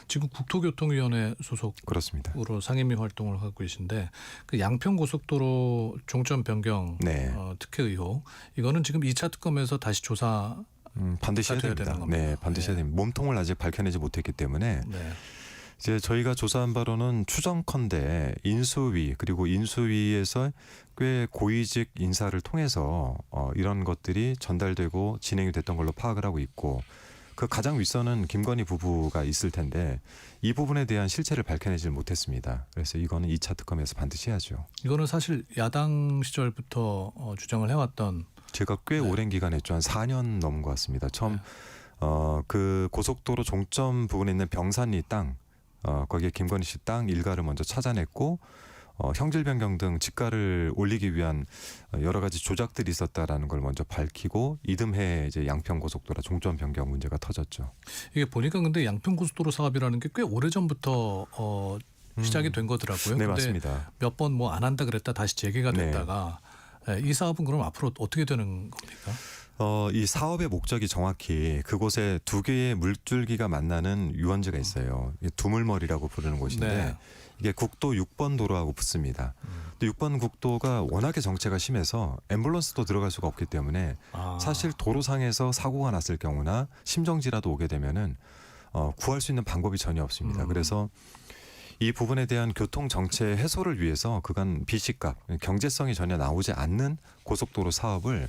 지금 국토교통위원회 소속으로 그렇습니다. 상임위 활동을 하고 계신데 그 양평고속도로 종점 변경 네. 특혜 의혹 이거는 지금 2차 특검에서 다시 조사 반드시 해야 됩니다. 네, 반드시 해야 됩니다. 몸통을 아직 밝혀내지 못했기 때문에 네. 이제 저희가 조사한 바로는 추정컨대 인수위 그리고 인수위에서 꽤 고위직 인사를 통해서 이런 것들이 전달되고 진행이 됐던 걸로 파악을 하고 있고 그 가장 윗선은 김건희 부부가 있을 텐데 이 부분에 대한 실체를 밝혀내지 못했습니다. 그래서 이거는 2차 특검에서 반드시 해야죠. 이거는 사실 야당 시절부터 주장을 해왔던 제가 꽤 오랜 기간 했죠. 한 4년 넘은 것 같습니다. 처음 그 고속도로 종점 부분에 있는 병산리 땅 거기에 김건희 씨 땅 일가를 먼저 찾아냈고 형질 변경 등 지가를 올리기 위한 여러 가지 조작들이 있었다라는 걸 먼저 밝히고 이듬해 이제 양평 고속도로 종점 변경 문제가 터졌죠. 이게 보니까 근데 양평 고속도로 사업이라는 게 꽤 오래 전부터 시작이 된 거더라고요. 네, 맞습니다. 몇 번 뭐 안 한다 그랬다 다시 재개가 됐다가 이 사업은 그럼 앞으로 어떻게 되는 겁니까? 이 사업의 목적이 정확히 그곳에 두 개의 물줄기가 만나는 유원지가 있어요. 이게 두물머리라고 부르는 곳인데 네. 이게 국도 6번 도로하고 붙습니다. 또 6번 국도가 워낙에 정체가 심해서 앰뷸런스도 들어갈 수가 없기 때문에 사실 도로상에서 사고가 났을 경우나 심정지라도 오게 되면은 구할 수 있는 방법이 전혀 없습니다. 그래서 이 부분에 대한 교통 정체 해소를 위해서 그간 비시값 경제성이 전혀 나오지 않는 고속도로 사업을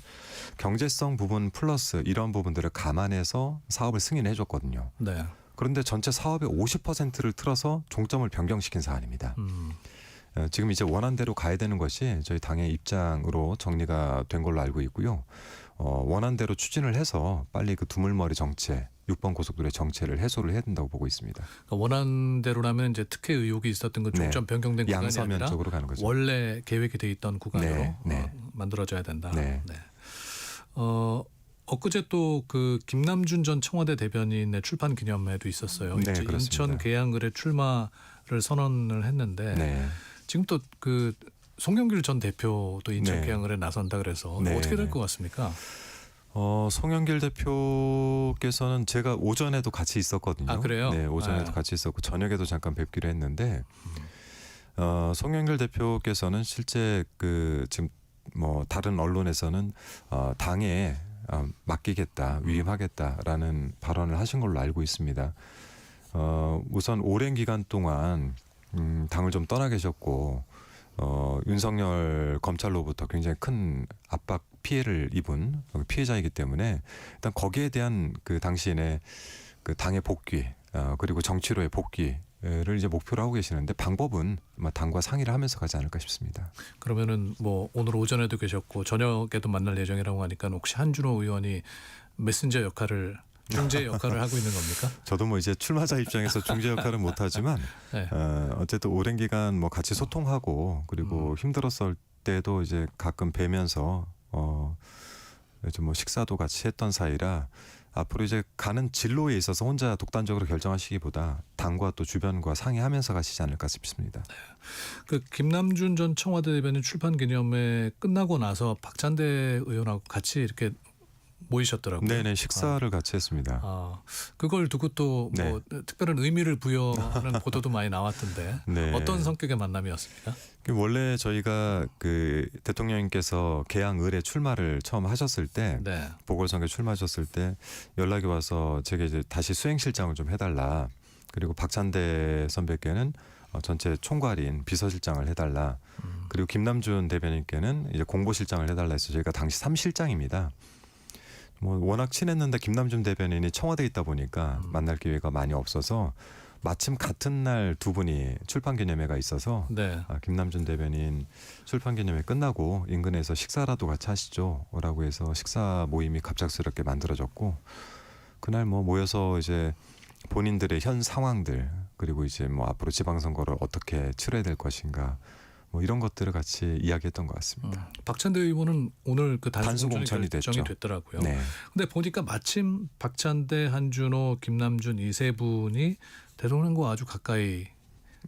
경제성 부분 플러스 이런 부분들을 감안해서 사업을 승인해 줬거든요. 네. 그런데 전체 사업의 50%를 틀어서 종점을 변경시킨 사안입니다. 지금 이제 원안대로 가야 되는 것이 저희 당의 입장으로 정리가 된 걸로 알고 있고요. 원안대로 추진을 해서 빨리 그 두물머리 정체 6번 고속도로의 정체를 해소를 해야 된다고 보고 있습니다. 그러니까 원안대로라면 이제 특혜 의혹이 있었던 그 종점 변경된 구간이 양서면 아니라 쪽으로 가는 거죠. 원래 계획이 돼 있던 구간으로 만들어져야 된다. 네. 엊그제 또 그 김남준 전 청와대 대변인의 출판 기념회도 있었어요. 네, 이제 그렇습니다. 인천 계양을의 출마를 선언을 했는데 네. 지금 또 그 송영길 전 대표도 인천 네. 계양을에 나선다 그래서 네, 어떻게 될 네. 것 같습니까? 송영길 대표께서는 제가 오전에도 같이 있었거든요. 아, 그래요? 네, 오전에도 네. 같이 있었고 저녁에도 잠깐 뵙기로 했는데 송영길 대표께서는 실제 그 지금 뭐 다른 언론에서는 당에 맡기겠다, 위임하겠다라는 발언을 하신 걸로 알고 있습니다. 우선 오랜 기간 동안 당을 좀 떠나 계셨고 윤석열 검찰로부터 굉장히 큰 압박 피해를 입은 피해자이기 때문에 일단 거기에 대한 그 당시의 그 당의 복귀 그리고 정치로의 복귀를 이제 목표로 하고 계시는데 방법은 아마 당과 상의를 하면서 가지 않을까 싶습니다. 그러면은 뭐 오늘 오전에도 계셨고 저녁에도 만날 예정이라고 하니까 혹시 한준호 의원이 메신저 역할을 중재 역할을 하고 있는 겁니까? 저도 뭐 이제 출마자 입장에서 중재 역할은 못하지만 네. 어쨌든 오랜 기간 뭐 같이 소통하고 그리고 힘들었을 때도 이제 가끔 뵈면서 좀 뭐 식사도 같이 했던 사이라 앞으로 이제 가는 진로에 있어서 혼자 독단적으로 결정하시기보다 당과 또 주변과 상의하면서 가시지 않을까 싶습니다. 그 김남준 전 청와대 대변인 출판 기념회 끝나고 나서 박찬대 의원하고 같이 이렇게 모이셨더라고요. 네네 식사를 같이 했습니다. 그걸 두고 또 뭐 특별한 의미를 부여하는 보도도 많이 나왔던데 네. 어떤 성격의 만남이었습니까? 원래 저희가 그 대통령님께서 계양을에 출마를 처음 하셨을 때 보궐선거에 출마하셨을 때 연락이 와서 제게 이제 다시 수행실장을 좀 해달라. 그리고 박찬대 선배께는 전체 총괄인 비서실장을 해달라. 그리고 김남준 대변인께는 이제 공보실장을 해달라 해서 저희가 당시 3실장입니다. 뭐 워낙 친했는데 김남준 대변인이 청와대에 있다 보니까 만날 기회가 많이 없어서 마침 같은 날 두 분이 출판 기념회가 있어서 김남준 대변인 출판 기념회 끝나고 인근에서 식사라도 같이 하시죠라고 해서 식사 모임이 갑작스럽게 만들어졌고 그날 뭐 모여서 이제 본인들의 현 상황들 그리고 이제 뭐 앞으로 지방선거를 어떻게 치러야 될 것인가 뭐 이런 것들을 같이 이야기했던 것 같습니다. 박찬대 의원은 오늘 그 단수 공천이 결정이 됐더라고요. 네. 근데 보니까 마침 박찬대, 한준호, 김남준 이 세 분이 대통령과 아주 가까이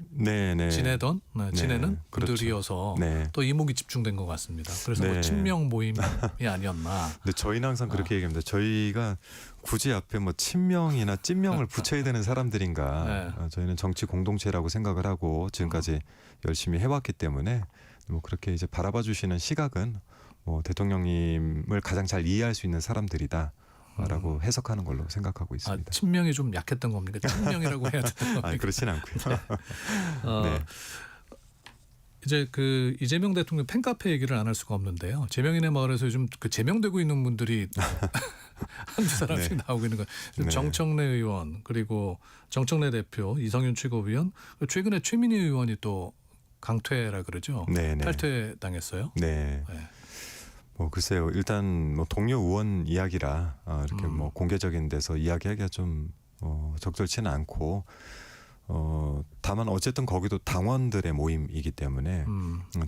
네네. 지내던 지내는 그렇죠. 분들이어서 네. 또 이목이 집중된 것 같습니다. 그래서 뭐 네. 친명 모임이 아니었나. 근데 저희는 항상 그렇게 얘기합니다. 저희가 굳이 앞에 뭐 친명이나 찐명을 붙여야 되는 사람들인가. 네. 저희는 정치 공동체라고 생각을 하고 지금까지 열심히 해왔기 때문에 뭐 그렇게 이제 바라봐 주시는 시각은 뭐 대통령님을 가장 잘 이해할 수 있는 사람들이다라고 해석하는 걸로 생각하고 있습니다. 친명이 좀 약했던 겁니까? 친명이라고 해야 되는 겁니까? 그렇진 않고요. 네. 이제 그 이재명 대통령 팬카페 얘기를 안 할 수가 없는데요. 제명인의 마을에서 요즘 그 제명되고 있는 분들이 한두 사람씩 네. 나오고 있는 거예요. 네. 정청래 의원 그리고 정청래 대표, 이성윤 최고위원, 최근에 최민희 의원이 또 강퇴라 그러죠. 네네. 탈퇴 당했어요. 네. 뭐 글쎄요. 일단 뭐 동료 의원 이야기라 이렇게 뭐 공개적인 데서 이야기하기가 좀 적절치는 않고 다만 어쨌든 거기도 당원들의 모임이기 때문에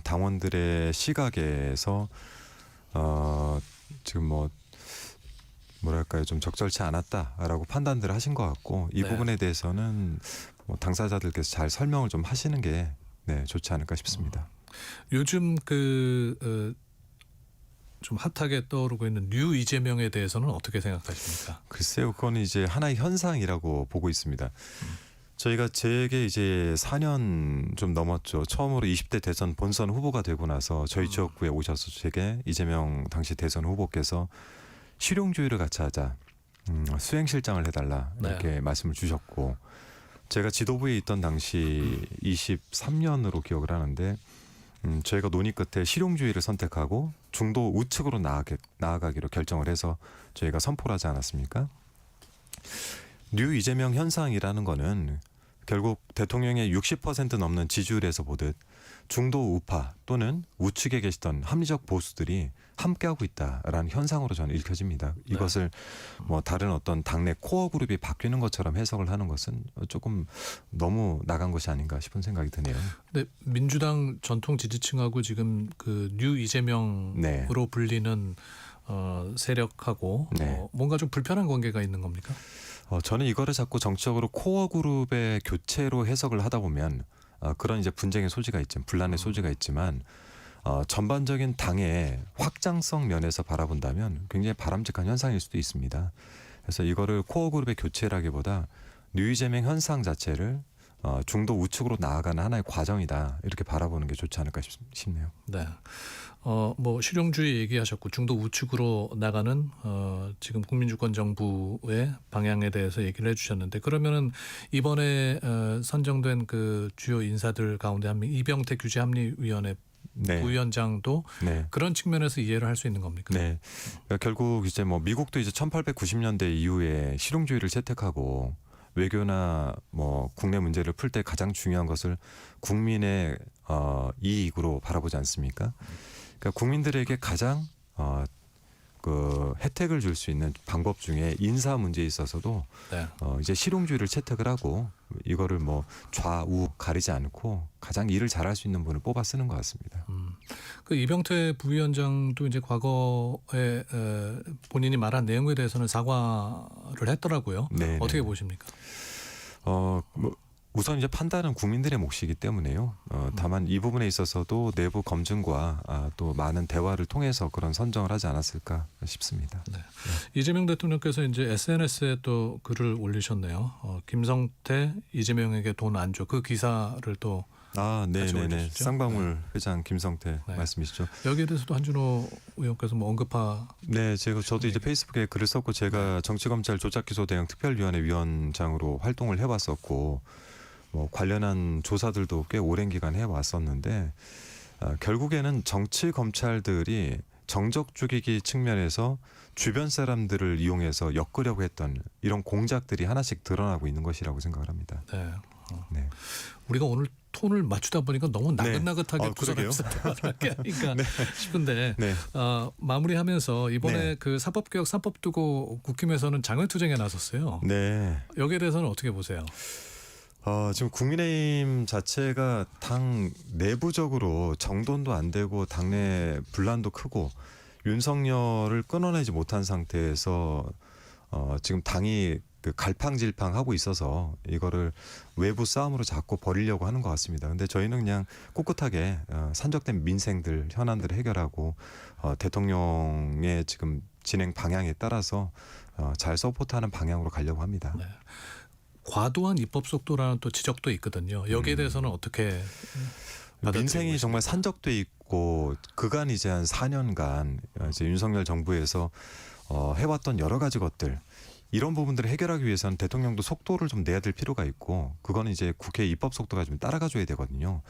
당원들의 시각에서 지금 뭐랄까요 좀 적절치 않았다라고 판단들을 하신 것 같고 이 네. 부분에 대해서는 뭐 당사자들께서 잘 설명을 좀 하시는 게 좋지 않을까 싶습니다. 요즘 좀 핫하게 떠오르고 있는 뉴 이재명에 대해서는 어떻게 생각하십니까? 글쎄요, 그건 이제 하나의 현상이라고 보고 있습니다. 저희가 제게 이제 4년 좀 넘었죠. 처음으로 20대 대선 본선 후보가 되고 나서 저희 지역구에 오셔서 제게 이재명 당시 대선 후보께서 실용주의를 같이 하자, 수행실장을 해달라 이렇게 말씀을 주셨고 제가 지도부에 있던 당시 23년으로 기억을 하는데 저희가 논의 끝에 실용주의를 선택하고 중도 우측으로 나아가기로 결정을 해서 저희가 선포를 하지 않았습니까? 뉴 이재명 현상이라는 거는 결국 대통령의 60% 넘는 지지율에서 보듯 중도 우파 또는 우측에 계시던 합리적 보수들이 함께하고 있다라는 현상으로 저는 읽혀집니다. 이것을 뭐 다른 어떤 당내 코어 그룹이 바뀌는 것처럼 해석을 하는 것은 조금 너무 나간 것이 아닌가 싶은 생각이 드네요. 근데 민주당 전통 지지층하고 지금 그 뉴 이재명으로 불리는 세력하고 뭔가 좀 불편한 관계가 있는 겁니까? 저는 이거를 자꾸 정치적으로 코어 그룹의 교체로 해석을 하다 보면 그런 이제 분쟁의 소지가 있지만 분란의 소지가 있지만 전반적인 당의 확장성 면에서 바라본다면 굉장히 바람직한 현상일 수도 있습니다. 그래서 이거를 코어 그룹의 교체라기보다 뉴 이재명 현상 자체를 중도 우측으로 나아가는 하나의 과정이다 이렇게 바라보는 게 좋지 않을까 싶네요. 네. 뭐 실용주의 얘기하셨고 중도 우측으로 나가는 지금 국민주권 정부의 방향에 대해서 얘기를 해주셨는데 그러면은 이번에 선정된 그 주요 인사들 가운데 한 명 이병태 규제합리위원회 부위원장도 그런 측면에서 이해를 할 수 있는 겁니까? 네. 그러니까 결국 이제 뭐 미국도 이제 1890년대 이후에 실용주의를 채택하고 외교나 뭐 국내 문제를 풀 때 가장 중요한 것을 국민의 이익으로 바라보지 않습니까? 그러니까 국민들에게 가장 그 혜택을 줄 수 있는 방법 중에 인사 문제에 있어서도 이제 실용주의를 채택을 하고 이거를 뭐 좌우 가리지 않고 가장 일을 잘할 수 있는 분을 뽑아 쓰는 것 같습니다. 그 이병태 부위원장도 이제 과거에 본인이 말한 내용에 대해서는 사과를 했더라고요. 네네. 어떻게 보십니까? 뭐 우선 이제 판단은 국민들의 몫이기 때문에요. 다만 이 부분에 있어서도 내부 검증과 또 많은 대화를 통해서 그런 선정을 하지 않았을까 싶습니다. 네. 이재명 대통령께서 이제 SNS에 또 글을 올리셨네요. 김성태 이재명에게 돈 안 줘. 그 기사를 또 네네네. 쌍방울 회장 김성태 말씀이시죠. 여기에 대해서도 한준호 의원께서 뭐 네, 저도 이제 페이스북에 글을 썼고 제가 정치검찰 조작기소 대응 특별위원회 위원장으로 활동을 해왔었고 뭐 관련한 조사들도 꽤 오랜 기간 해왔었는데 결국에는 정치 검찰들이 정적 죽이기 측면에서 주변 사람들을 이용해서 엮으려고 했던 이런 공작들이 하나씩 드러나고 있는 것이라고 생각을 합니다. 네. 우리가 오늘 톤을 맞추다 보니까 너무 나긋나긋하게 구성을 하니까 싶은데 마무리하면서 이번에 그 사법개혁 3법 두고 국힘에서는 장외투쟁에 나섰어요. 네. 여기에 대해서는 어떻게 보세요? 지금 국민의힘 자체가 당 내부적으로 정돈도 안 되고 당내 분란도 크고 윤석열을 끊어내지 못한 상태에서 지금 당이 그 갈팡질팡하고 있어서 이거를 외부 싸움으로 자꾸 버리려고 하는 것 같습니다. 근데 저희는 그냥 꿋꿋하게 산적된 민생들 현안들을 해결하고 대통령의 지금 진행 방향에 따라서 잘 서포트하는 방향으로 가려고 합니다. 네. 과도한 입법 속도라는 또 지적도 있거든요. 여기에 대해서는 어떻게 민생이 정말 산적돼 있고 그간 이제 한 4년간 이제 윤석열 정부에서 해왔던 여러 가지 것들 이런 부분들을 해결하기 위해서는 대통령도 속도를 좀 내야 될 필요가 있고 그거는 이제 국회 입법 속도가 좀 따라가줘야 되거든요.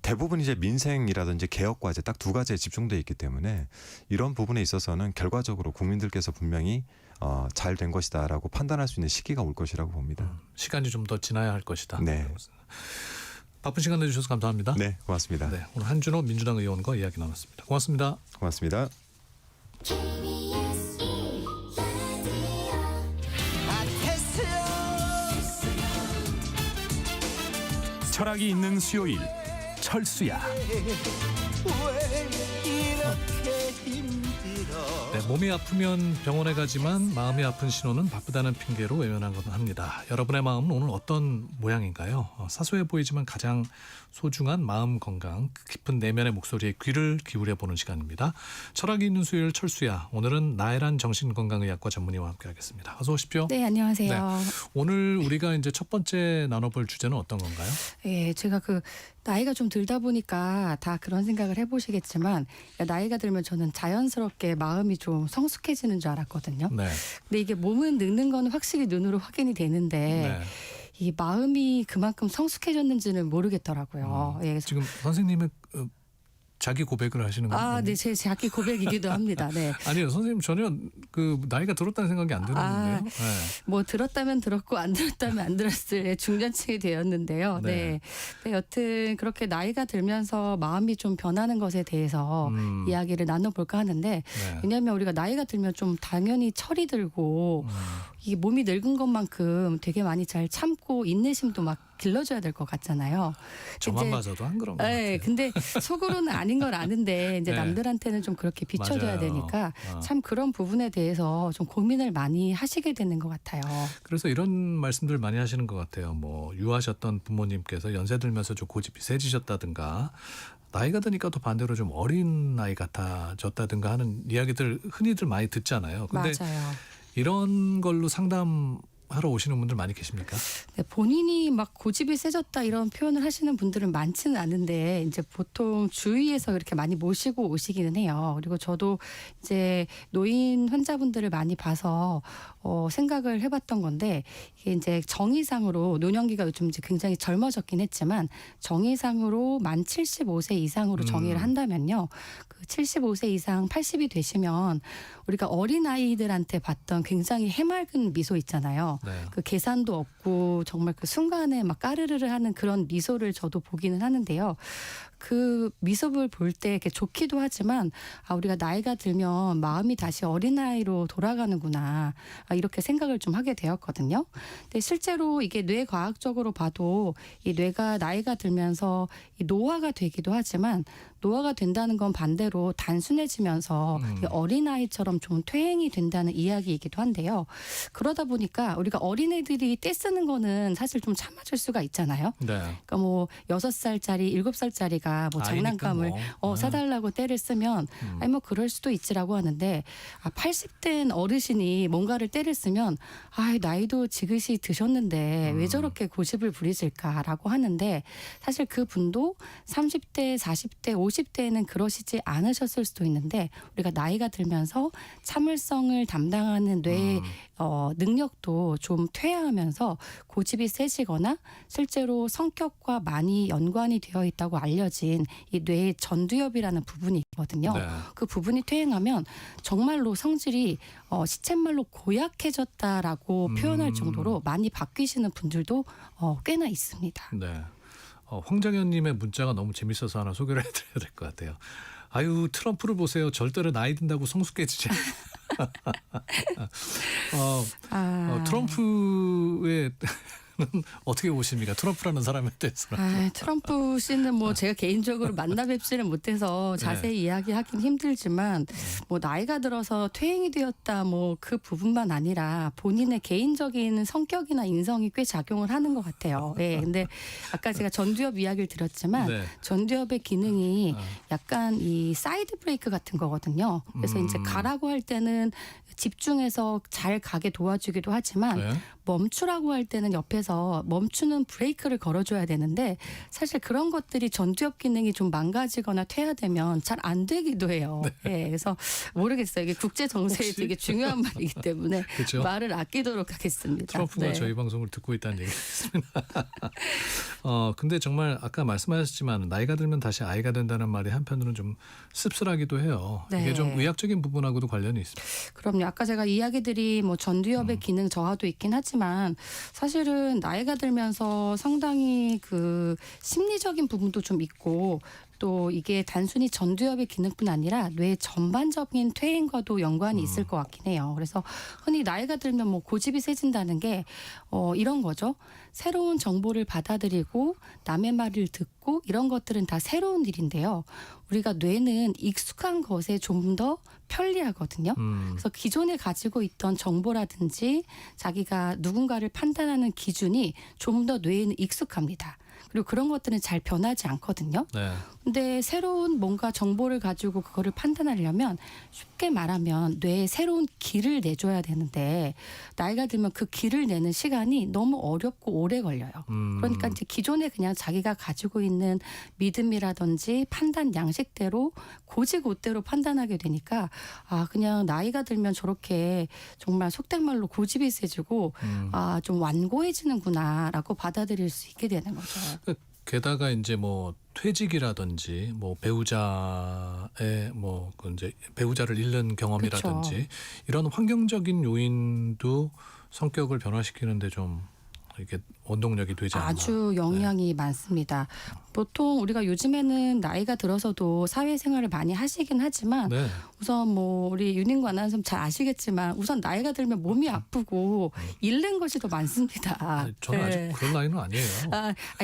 대부분 이제 민생이라든지 개혁 과제 딱 두 가지에 집중돼 있기 때문에 이런 부분에 있어서는 결과적으로 국민들께서 분명히 잘 된 것이다라고 판단할 수 있는 시기가 올 것이라고 봅니다. 시간이 좀 더 지나야 할 것이다. 네. 바쁜 시간 내주셔서 감사합니다. 네, 고맙습니다. 네, 오늘 한준호 민주당 의원과 이야기 나눴습니다. 고맙습니다. 고맙습니다. 철학이 있는 수요일 철수야. 네, 몸이 아프면 병원에 가지만 마음이 아픈 신호는 바쁘다는 핑계로 외면한 건 합니다. 여러분의 마음은 오늘 어떤 모양인가요? 사소해 보이지만 가장 소중한 마음 건강, 그 깊은 내면의 목소리에 귀를 기울여 보는 시간입니다. 철학이 있는 수요일 철수야. 오늘은 나혜란 정신건강의학과 전문의와 함께하겠습니다. 어서 오십시오. 네, 안녕하세요. 네, 오늘 우리가 이제 첫 번째 나눠볼 주제는 어떤 건가요? 예, 제가 나이가 좀 들다 보니까 다 그런 생각을 해보시겠지만 나이가 들면 저는 자연스럽게 마음이 좀 성숙해지는 줄 알았거든요. 네. 근데 이게 몸은 늙는 건 확실히 눈으로 확인이 되는데 네. 이 마음이 그만큼 성숙해졌는지는 모르겠더라고요. 예, 그래서 지금 선생님의 자기 고백을 하시는 건가요? 네, 제 자기 고백이기도 합니다. 네. 아니요, 선생님 전혀 나이가 들었다는 생각이 안 드는데요. 네. 뭐 들었다면 들었고 안 들었다면 안 들었을 중년층이 되었는데요. 네. 네, 여튼 그렇게 나이가 들면서 마음이 좀 변하는 것에 대해서 이야기를 나눠볼까 하는데 네. 왜냐하면 우리가 나이가 들면 좀 당연히 철이 들고 이 몸이 늙은 것만큼 되게 많이 잘 참고 인내심도 막 길러줘야 될 것 같잖아요. 저만 봐서도 안 그런 것 네, 같아요. 근데 속으로는 아닌 걸 아는데 이제 네. 남들한테는 좀 그렇게 비춰줘야 맞아요. 되니까 참 그런 부분에 대해서 좀 고민을 많이 하시게 되는 것 같아요. 그래서 이런 말씀들 많이 하시는 것 같아요. 뭐 유하셨던 부모님께서 연세 들면서 좀 고집이 세지셨다든가 나이가 드니까 또 반대로 좀 어린 나이 같아졌다든가 하는 이야기들 흔히들 많이 듣잖아요. 근데 맞아요. 이런 걸로 상담하러 오시는 분들 많이 계십니까? 네, 본인이 막 고집이 세졌다 이런 표현을 하시는 분들은 많지는 않은데 이제 보통 주위에서 이렇게 많이 모시고 오시기는 해요. 그리고 저도 이제 노인 환자분들을 많이 봐서 생각을 해봤던 건데 이게 이제 정의상으로 노년기가 요즘 이제 굉장히 젊어졌긴 했지만 정의상으로 만 75세 이상으로 정의를 한다면요. 그 75세 이상 80이 되시면 우리가 어린 아이들한테 봤던 굉장히 해맑은 미소 있잖아요. 네. 그 계산도 없고 정말 그 순간에 막 까르르르 하는 그런 미소를 저도 보기는 하는데요. 그 미소를 볼 때 이렇게 좋기도 하지만 우리가 나이가 들면 마음이 다시 어린아이로 돌아가는구나 이렇게 생각을 좀 하게 되었거든요. 근데 실제로 이게 뇌과학적으로 봐도 이 뇌가 나이가 들면서 이 노화가 되기도 하지만 노화가 된다는 건 반대로 단순해지면서 어린아이처럼 좀 퇴행이 된다는 이야기이기도 한데요. 그러다 보니까 우리가 어린애들이 떼쓰는 거는 사실 좀 참아줄 수가 있잖아요. 네. 그러니까 뭐 6살짜리, 7살짜리가 뭐 장난감을 사달라고 떼를 쓰면 아니 뭐 그럴 수도 있지라고 하는데 80된 어르신이 뭔가를 떼를 쓰면 나이도 지긋이 드셨는데 왜 저렇게 고집을 부리실까라고 하는데 사실 그 분도 30대, 40대, 50대에는 그러시지 않으셨을 수도 있는데 우리가 나이가 들면서 참을성을 담당하는 뇌의 능력도 좀 퇴화하면서 고집이 세지거나 실제로 성격과 많이 연관이 되어 있다고 알려진 이 뇌의 전두엽이라는 부분이 있거든요. 네. 그 부분이 퇴행하면 정말로 성질이 시쳇말로 고약해졌다라고 표현할 정도로 많이 바뀌시는 분들도 꽤나 있습니다. 네. 황정현님의 문자가 너무 재밌어서 하나 소개를 해드려야 될 것 같아요. 아유 트럼프를 보세요. 절대로 나이 든다고 성숙해지지. 트럼프의 어떻게 보십니까? 트럼프라는 사람에 대해서는. 아, 트럼프 씨는 뭐 제가 개인적으로 만나 뵙지는 못해서 자세히 이야기하긴 힘들지만 뭐 나이가 들어서 퇴행이 되었다 뭐 그 부분만 아니라 본인의 개인적인 성격이나 인성이 꽤 작용을 하는 것 같아요. 예. 근데 아까 제가 전두엽 이야기를 드렸지만 네. 전두엽의 기능이 약간 이 사이드 브레이크 같은 거거든요. 그래서 이제 가라고 할 때는 집중해서 잘 가게 도와주기도 하지만 네. 멈추라고 할 때는 옆에서 멈추는 브레이크를 걸어줘야 되는데 사실 그런 것들이 전두엽 기능이 좀 망가지거나 퇴화되면 잘 안 되기도 해요. 네. 그래서 모르겠어요. 이게 국제 정세에 되게 중요한 말이기 때문에 그렇죠? 말을 아끼도록 하겠습니다. 트럼프가 네. 저희 방송을 듣고 있다는 얘기겠습니다. 근데 정말 아까 말씀하셨지만 나이가 들면 다시 아이가 된다는 말이 한편으로는 좀 씁쓸하기도 해요. 네. 이게 좀 의학적인 부분하고도 관련이 있습니다. 그럼요. 아까 제가 이야기들이 뭐 전두엽의 기능 저하도 있긴 하지만 사실은 나이가 들면서 상당히 그 심리적인 부분도 좀 있고 또 이게 단순히 전두엽의 기능뿐 아니라 뇌 전반적인 퇴행과도 연관이 있을 것 같긴 해요. 그래서 흔히 나이가 들면 뭐 고집이 세진다는 게 이런 거죠. 새로운 정보를 받아들이고 남의 말을 듣고 이런 것들은 다 새로운 일인데요. 우리가 뇌는 익숙한 것에 좀 더 편리하거든요. 그래서 기존에 가지고 있던 정보라든지 자기가 누군가를 판단하는 기준이 좀 더 뇌에는 익숙합니다. 그리고 그런 것들은 잘 변하지 않거든요. 네. 근데 새로운 뭔가 정보를 가지고 그거를 판단하려면 쉽게 말하면 뇌에 새로운 길을 내줘야 되는데 나이가 들면 그 길을 내는 시간이 너무 어렵고 오래 걸려요. 그러니까 이제 기존에 그냥 자기가 가지고 있는 믿음이라든지 판단 양식대로 고지고대로 판단하게 되니까 아 그냥 나이가 들면 저렇게 정말 속된 말로 고집이 세지고 아 좀 완고해지는구나라고 받아들일 수 있게 되는 거죠. 게다가 이제 뭐 퇴직이라든지 뭐 배우자의 뭐 그 이제 배우자를 잃는 경험이라든지 그쵸. 이런 환경적인 요인도 성격을 변화시키는데 좀 이게 원동력이 되지 않나. 아주 영향이 많습니다. 보통 우리가 요즘에는 나이가 들어서도 사회생활을 많이 하시긴 하지만 네. 우선 뭐 우리 윤인구 아나운서 잘 아시겠지만 우선 나이가 들면 몸이 아프고 잃는 것이 더 많습니다. 저는 네. 아직 그런 나이는 아니에요.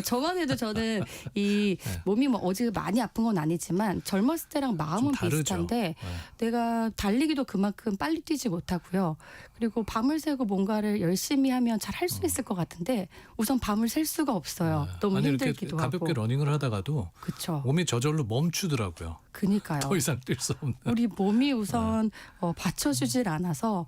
저만 해도 저는 이 몸이 뭐 어제 많이 아픈 건 아니지만 젊었을 때랑 마음은 좀 다르죠. 비슷한데 내가 달리기도 그만큼 빨리 뛰지 못하고요. 그리고 밤을 새고 뭔가를 열심히 하면 잘 할 수 있을 것 같은데 우선 밤을 셀 수가 없어요. 너무 아니 이렇게 힘들기도 가볍게 하고. 러닝을 하다가도 그쵸. 몸이 저절로 멈추더라고요. 그니까요. 더 이상 뛸 수 없는. 우리 몸이 우선 받쳐주질 않아서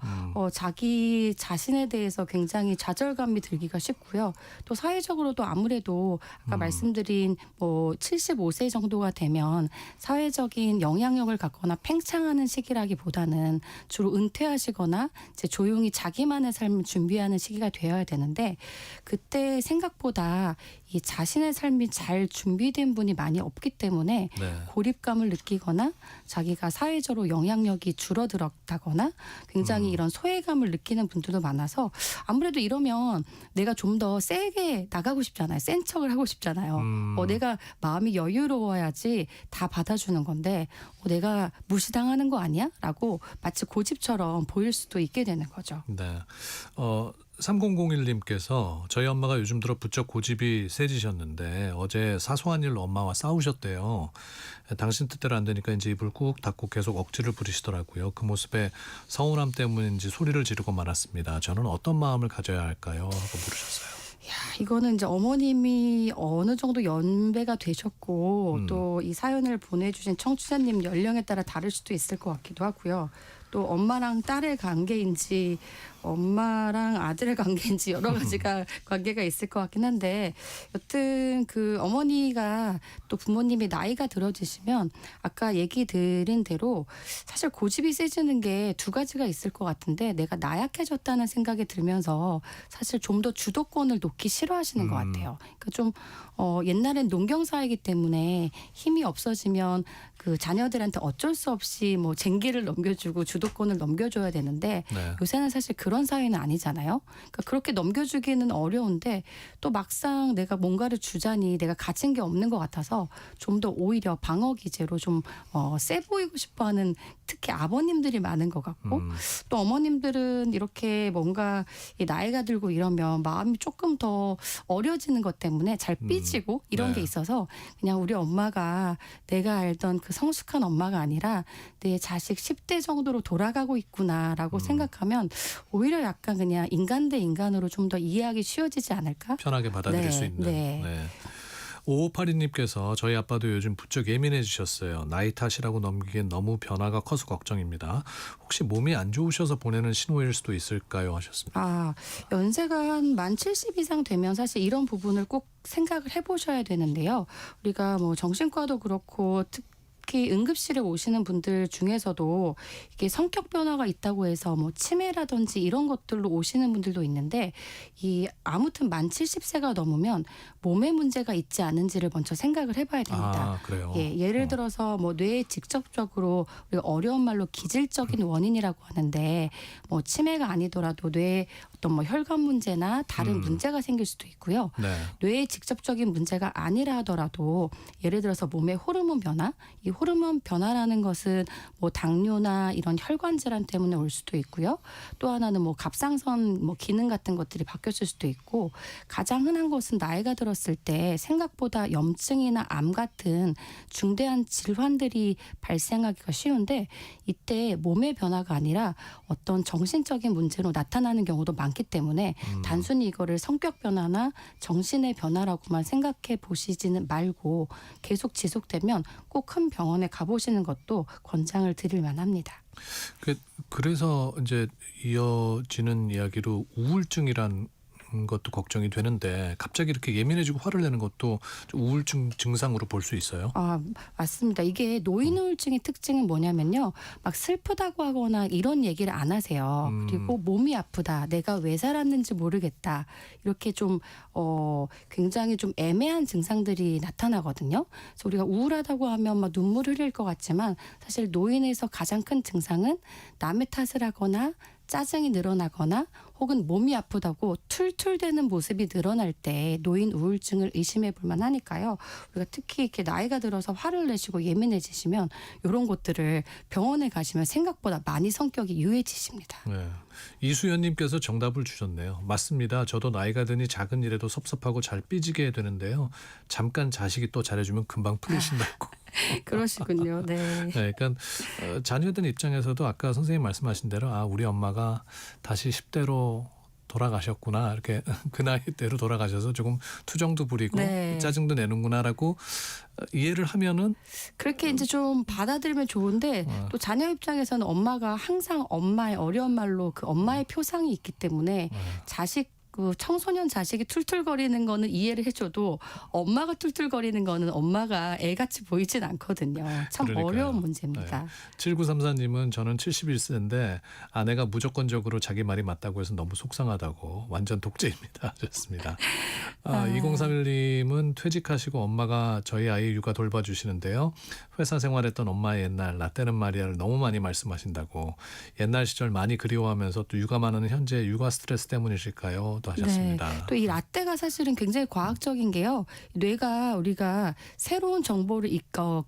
자기 자신에 대해서 굉장히 좌절감이 들기가 쉽고요. 또 사회적으로도 아무래도 아까 말씀드린 뭐 75세 정도가 되면 사회적인 영향력을 갖거나 팽창하는 시기라기보다는 주로 은퇴하시거나 이제 조용히 자기만의 삶을 준비하는 시기가 되어야 되는데 그때 생각보다 이 자신의 삶이 잘 준비된 분이 많이 없기 때문에 네. 고립감을 느끼거나 자기가 사회적으로 영향력이 줄어들었다거나 굉장히 이런 소외감을 느끼는 분들도 많아서 아무래도 이러면 내가 좀 더 세게 나가고 싶잖아요. 센 척을 하고 싶잖아요. 내가 마음이 여유로워야지 다 받아주는 건데 내가 무시당하는 거 아니야? 라고 마치 고집처럼 보일 수도 있게 되는 거죠. 네. 3001님께서 저희 엄마가 요즘 들어 부쩍 고집이 세지셨는데 어제 사소한 일로 엄마와 싸우셨대요. 당신 뜻대로 안 되니까 이제 입을 꾹 닫고 계속 억지를 부리시더라고요. 그 모습에 서운함 때문인지 소리를 지르고 말았습니다. 저는 어떤 마음을 가져야 할까요? 하고 물으셨어요. 이거는 이제 어머님이 어느 정도 연배가 되셨고 또 이 사연을 보내주신 청취자님 연령에 따라 다를 수도 있을 것 같기도 하고요. 또 엄마랑 딸의 관계인지 엄마랑 아들의 관계인지 여러 가지가 관계가 있을 것 같긴 한데 여튼 그 어머니가 또 부모님이 나이가 들어지시면 아까 얘기 드린 대로 사실 고집이 세지는 게 두 가지가 있을 것 같은데 내가 나약해졌다는 생각이 들면서 사실 좀 더 주도권을 놓기 싫어하시는 것 같아요. 그러니까 좀 옛날엔 농경사이기 때문에 힘이 없어지면 그 자녀들한테 어쩔 수 없이 뭐 쟁기를 넘겨주고 주도권을 넘겨줘야 되는데 네. 요새는 사실 그런 사회는 아니잖아요. 그러니까 그렇게 넘겨주기는 어려운데 또 막상 내가 뭔가를 주자니 내가 가진 게 없는 것 같아서 좀 더 오히려 방어 기제로 좀 세 보이고 싶어하는 특히 아버님들이 많은 것 같고 또 어머님들은 이렇게 뭔가 이 나이가 들고 이러면 마음이 조금 더 어려지는 것 때문에 잘 삐지고 이런 게 있어서 그냥 우리 엄마가 내가 알던 그 성숙한 엄마가 아니라 내 자식 10대 정도로 돌아가고 있구나라고 생각하면 오히려 약간 그냥 인간 대 인간으로 좀 더 이해하기 쉬워지지 않을까? 편하게 받아들일 수 있는. 네. 5582님께서 저희 아빠도 요즘 부쩍 예민해지셨어요. 나이 탓이라고 넘기기엔 너무 변화가 커서 걱정입니다. 혹시 몸이 안 좋으셔서 보내는 신호일 수도 있을까요? 하셨습니다. 연세가 한 만 70 이상 되면 사실 이런 부분을 꼭 생각을 해보셔야 되는데요. 우리가 뭐 정신과도 그렇고 특히 응급실에 오시는 분들 중에서도 이게 성격 변화가 있다고 해서 뭐 치매라든지 이런 것들로 오시는 분들도 있는데 아무튼 만 70세가 넘으면 몸에 문제가 있지 않은지를 먼저 생각을 해봐야 됩니다. 그래요? 예를 들어서 뭐 뇌에 직접적으로 우리가 어려운 말로 기질적인 원인이라고 하는데 뭐 치매가 아니더라도 뇌에 어떤 뭐 혈관 문제나 다른 문제가 생길 수도 있고요. 뇌에 직접적인 문제가 아니라 하더라도 예를 들어서 몸의 호르몬 변화, 이 호르몬 변화라는 것은 뭐 당뇨나 이런 혈관 질환 때문에 올 수도 있고요. 또 하나는 뭐 갑상선 뭐 기능 같은 것들이 바뀌었을 수도 있고 가장 흔한 것은 나이가 들었을 때 생각보다 염증이나 암 같은 중대한 질환들이 발생하기가 쉬운데 이때 몸의 변화가 아니라 어떤 정신적인 문제로 나타나는 경우도 많기 때문에 단순히 이거를 성격 변화나 정신의 변화라고만 생각해 보시지는 말고 계속 지속되면 꼭 큰 병원에 가보시는 것도 권장을 드릴 만합니다. 그래서 이제 이어지는 이야기로 우울증이란 것도 걱정이 되는데 갑자기 이렇게 예민해지고 화를 내는 것도 우울증 증상으로 볼 수 있어요? 맞습니다. 이게 노인 우울증의 특징은 뭐냐면요. 막 슬프다고 하거나 이런 얘기를 안 하세요. 그리고 몸이 아프다. 내가 왜 살았는지 모르겠다. 이렇게 좀 굉장히 좀 애매한 증상들이 나타나거든요. 그래서 우리가 우울하다고 하면 막 눈물 흘릴 것 같지만 사실 노인에서 가장 큰 증상은 남의 탓을 하거나 짜증이 늘어나거나 혹은 몸이 아프다고 툴툴대는 모습이 늘어날 때 노인 우울증을 의심해 볼 만하니까요. 우리가 특히 이렇게 나이가 들어서 화를 내시고 예민해지시면 이런 것들을 병원에 가시면 생각보다 많이 성격이 유해지십니다. 이수연님께서 정답을 주셨네요. 맞습니다. 저도 나이가 드니 작은 일에도 섭섭하고 잘 삐지게 되는데요. 잠깐 자식이 또 잘해주면 금방 풀리신다고. 그러시군요. 네. 그러니까 자녀들 입장에서도 아까 선생님 말씀하신 대로 우리 엄마가 다시 10대로 돌아가셨구나 이렇게 그 나이대로 돌아가셔서 조금 투정도 부리고 짜증도 내는구나라고 이해를 하면은 그렇게 이제 좀 받아들이면 좋은데 또 자녀 입장에서는 엄마가 항상 엄마의 어려운 말로 그 엄마의 표상이 있기 때문에 자식 그 청소년 자식이 툴툴거리는 거는 이해를 해줘도 엄마가 툴툴거리는 거는 엄마가 애같이 보이진 않거든요. 참 그러니까요. 어려운 문제입니다. 7934님은 저는 71세인데 아내가 무조건적으로 자기 말이 맞다고 해서 너무 속상하다고 완전 독재입니다. 하셨습니다. 2031님은 퇴직하시고 엄마가 저희 아이 육아 돌봐주시는데요. 회사 생활했던 엄마의 옛날 나 때는 말이야를 너무 많이 말씀하신다고 옛날 시절 많이 그리워하면서 또 육아만 하는 현재 육아 스트레스 때문이실까요? 또 하셨습니다. 또 이 라떼가 사실은 굉장히 과학적인 게요. 뇌가 우리가 새로운 정보를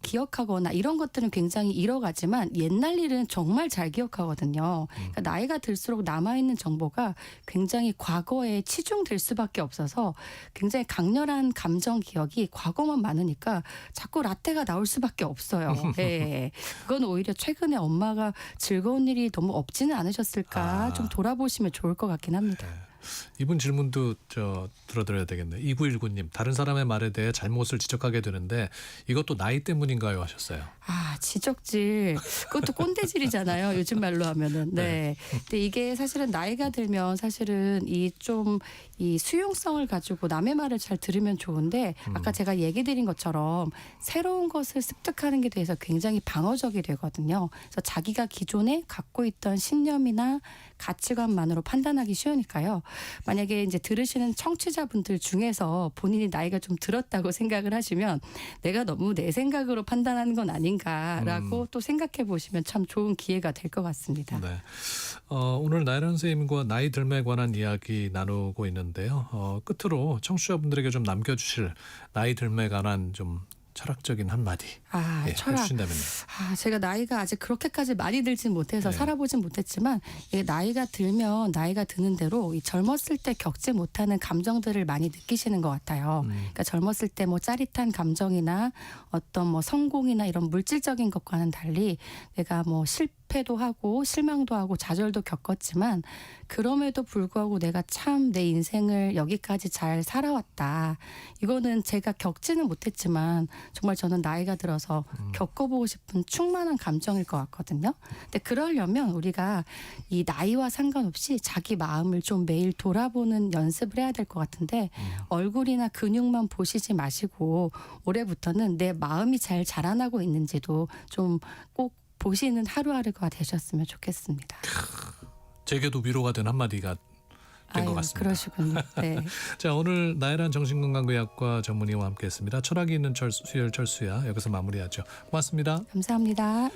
기억하거나 이런 것들은 굉장히 잃어가지만 옛날 일은 정말 잘 기억하거든요. 그러니까 나이가 들수록 남아있는 정보가 굉장히 과거에 치중될 수밖에 없어서 굉장히 강렬한 감정 기억이 과거만 많으니까 자꾸 라떼가 나올 수밖에 없어요. 그건 오히려 최근에 엄마가 즐거운 일이 너무 없지는 않으셨을까 좀 돌아보시면 좋을 것 같긴 합니다. 이분 질문도 들어드려야 되겠네요. 2919님 다른 사람의 말에 대해 잘못을 지적하게 되는데 이것도 나이 때문인가요? 하셨어요. 지적질 그것도 꼰대질이잖아요. 요즘 말로 하면은. 근데 이게 사실은 나이가 들면 사실은 이 수용성을 가지고 남의 말을 잘 들으면 좋은데 아까 제가 얘기 드린 것처럼 새로운 것을 습득하는 게 대해서 굉장히 방어적이 되거든요. 그래서 자기가 기존에 갖고 있던 신념이나 가치관만으로 판단하기 쉬우니까요. 만약에 이제 들으시는 청취자분들 중에서 본인이 나이가 좀 들었다고 생각을 하시면 내가 너무 내 생각으로 판단하는 건 아닌가라고 또 생각해 보시면 참 좋은 기회가 될 것 같습니다. 오늘 나혜란 선생님과 나이 들매에 관한 이야기 나누고 있는데요. 끝으로 청취자분들에게 좀 남겨주실 나이 들매에 관한 좀 철학적인 한마디 철학. 해주신다면요. 제가 나이가 아직 그렇게까지 많이 들진 못해서 네. 살아보진 못했지만 이게 나이가 들면 나이가 드는 대로 이 젊었을 때 겪지 못하는 감정들을 많이 느끼시는 것 같아요. 그러니까 젊었을 때 뭐 짜릿한 감정이나 어떤 뭐 성공이나 이런 물질적인 것과는 달리 내가 뭐 실패도 하고 실망도 하고 좌절도 겪었지만 그럼에도 불구하고 내가 참 내 인생을 여기까지 잘 살아왔다. 이거는 제가 겪지는 못했지만 정말 저는 나이가 들어서 겪어보고 싶은 충만한 감정일 것 같거든요. 근데 그러려면 우리가 이 나이와 상관없이 자기 마음을 좀 매일 돌아보는 연습을 해야 될 것 같은데 얼굴이나 근육만 보시지 마시고 올해부터는 내 마음이 잘 자라나고 있는지도 좀 꼭 보시는 하루하루가 되셨으면 좋겠습니다. 제게도 위로가 된 한마디가 된 것 같습니다. 그러시군요. 네. 자, 오늘 나혜란 정신건강의학과 전문의와 함께했습니다. 철학이 있는 수요일 철수야 여기서 마무리하죠. 고맙습니다. 감사합니다.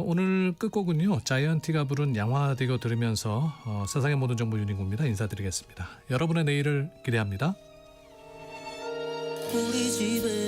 오늘 끝곡은요. 자이언티가 부른 양화대교 들으면서 세상의 모든 정보 유니구입니다. 인사드리겠습니다. 여러분의 내일을 기대합니다. 우리 집에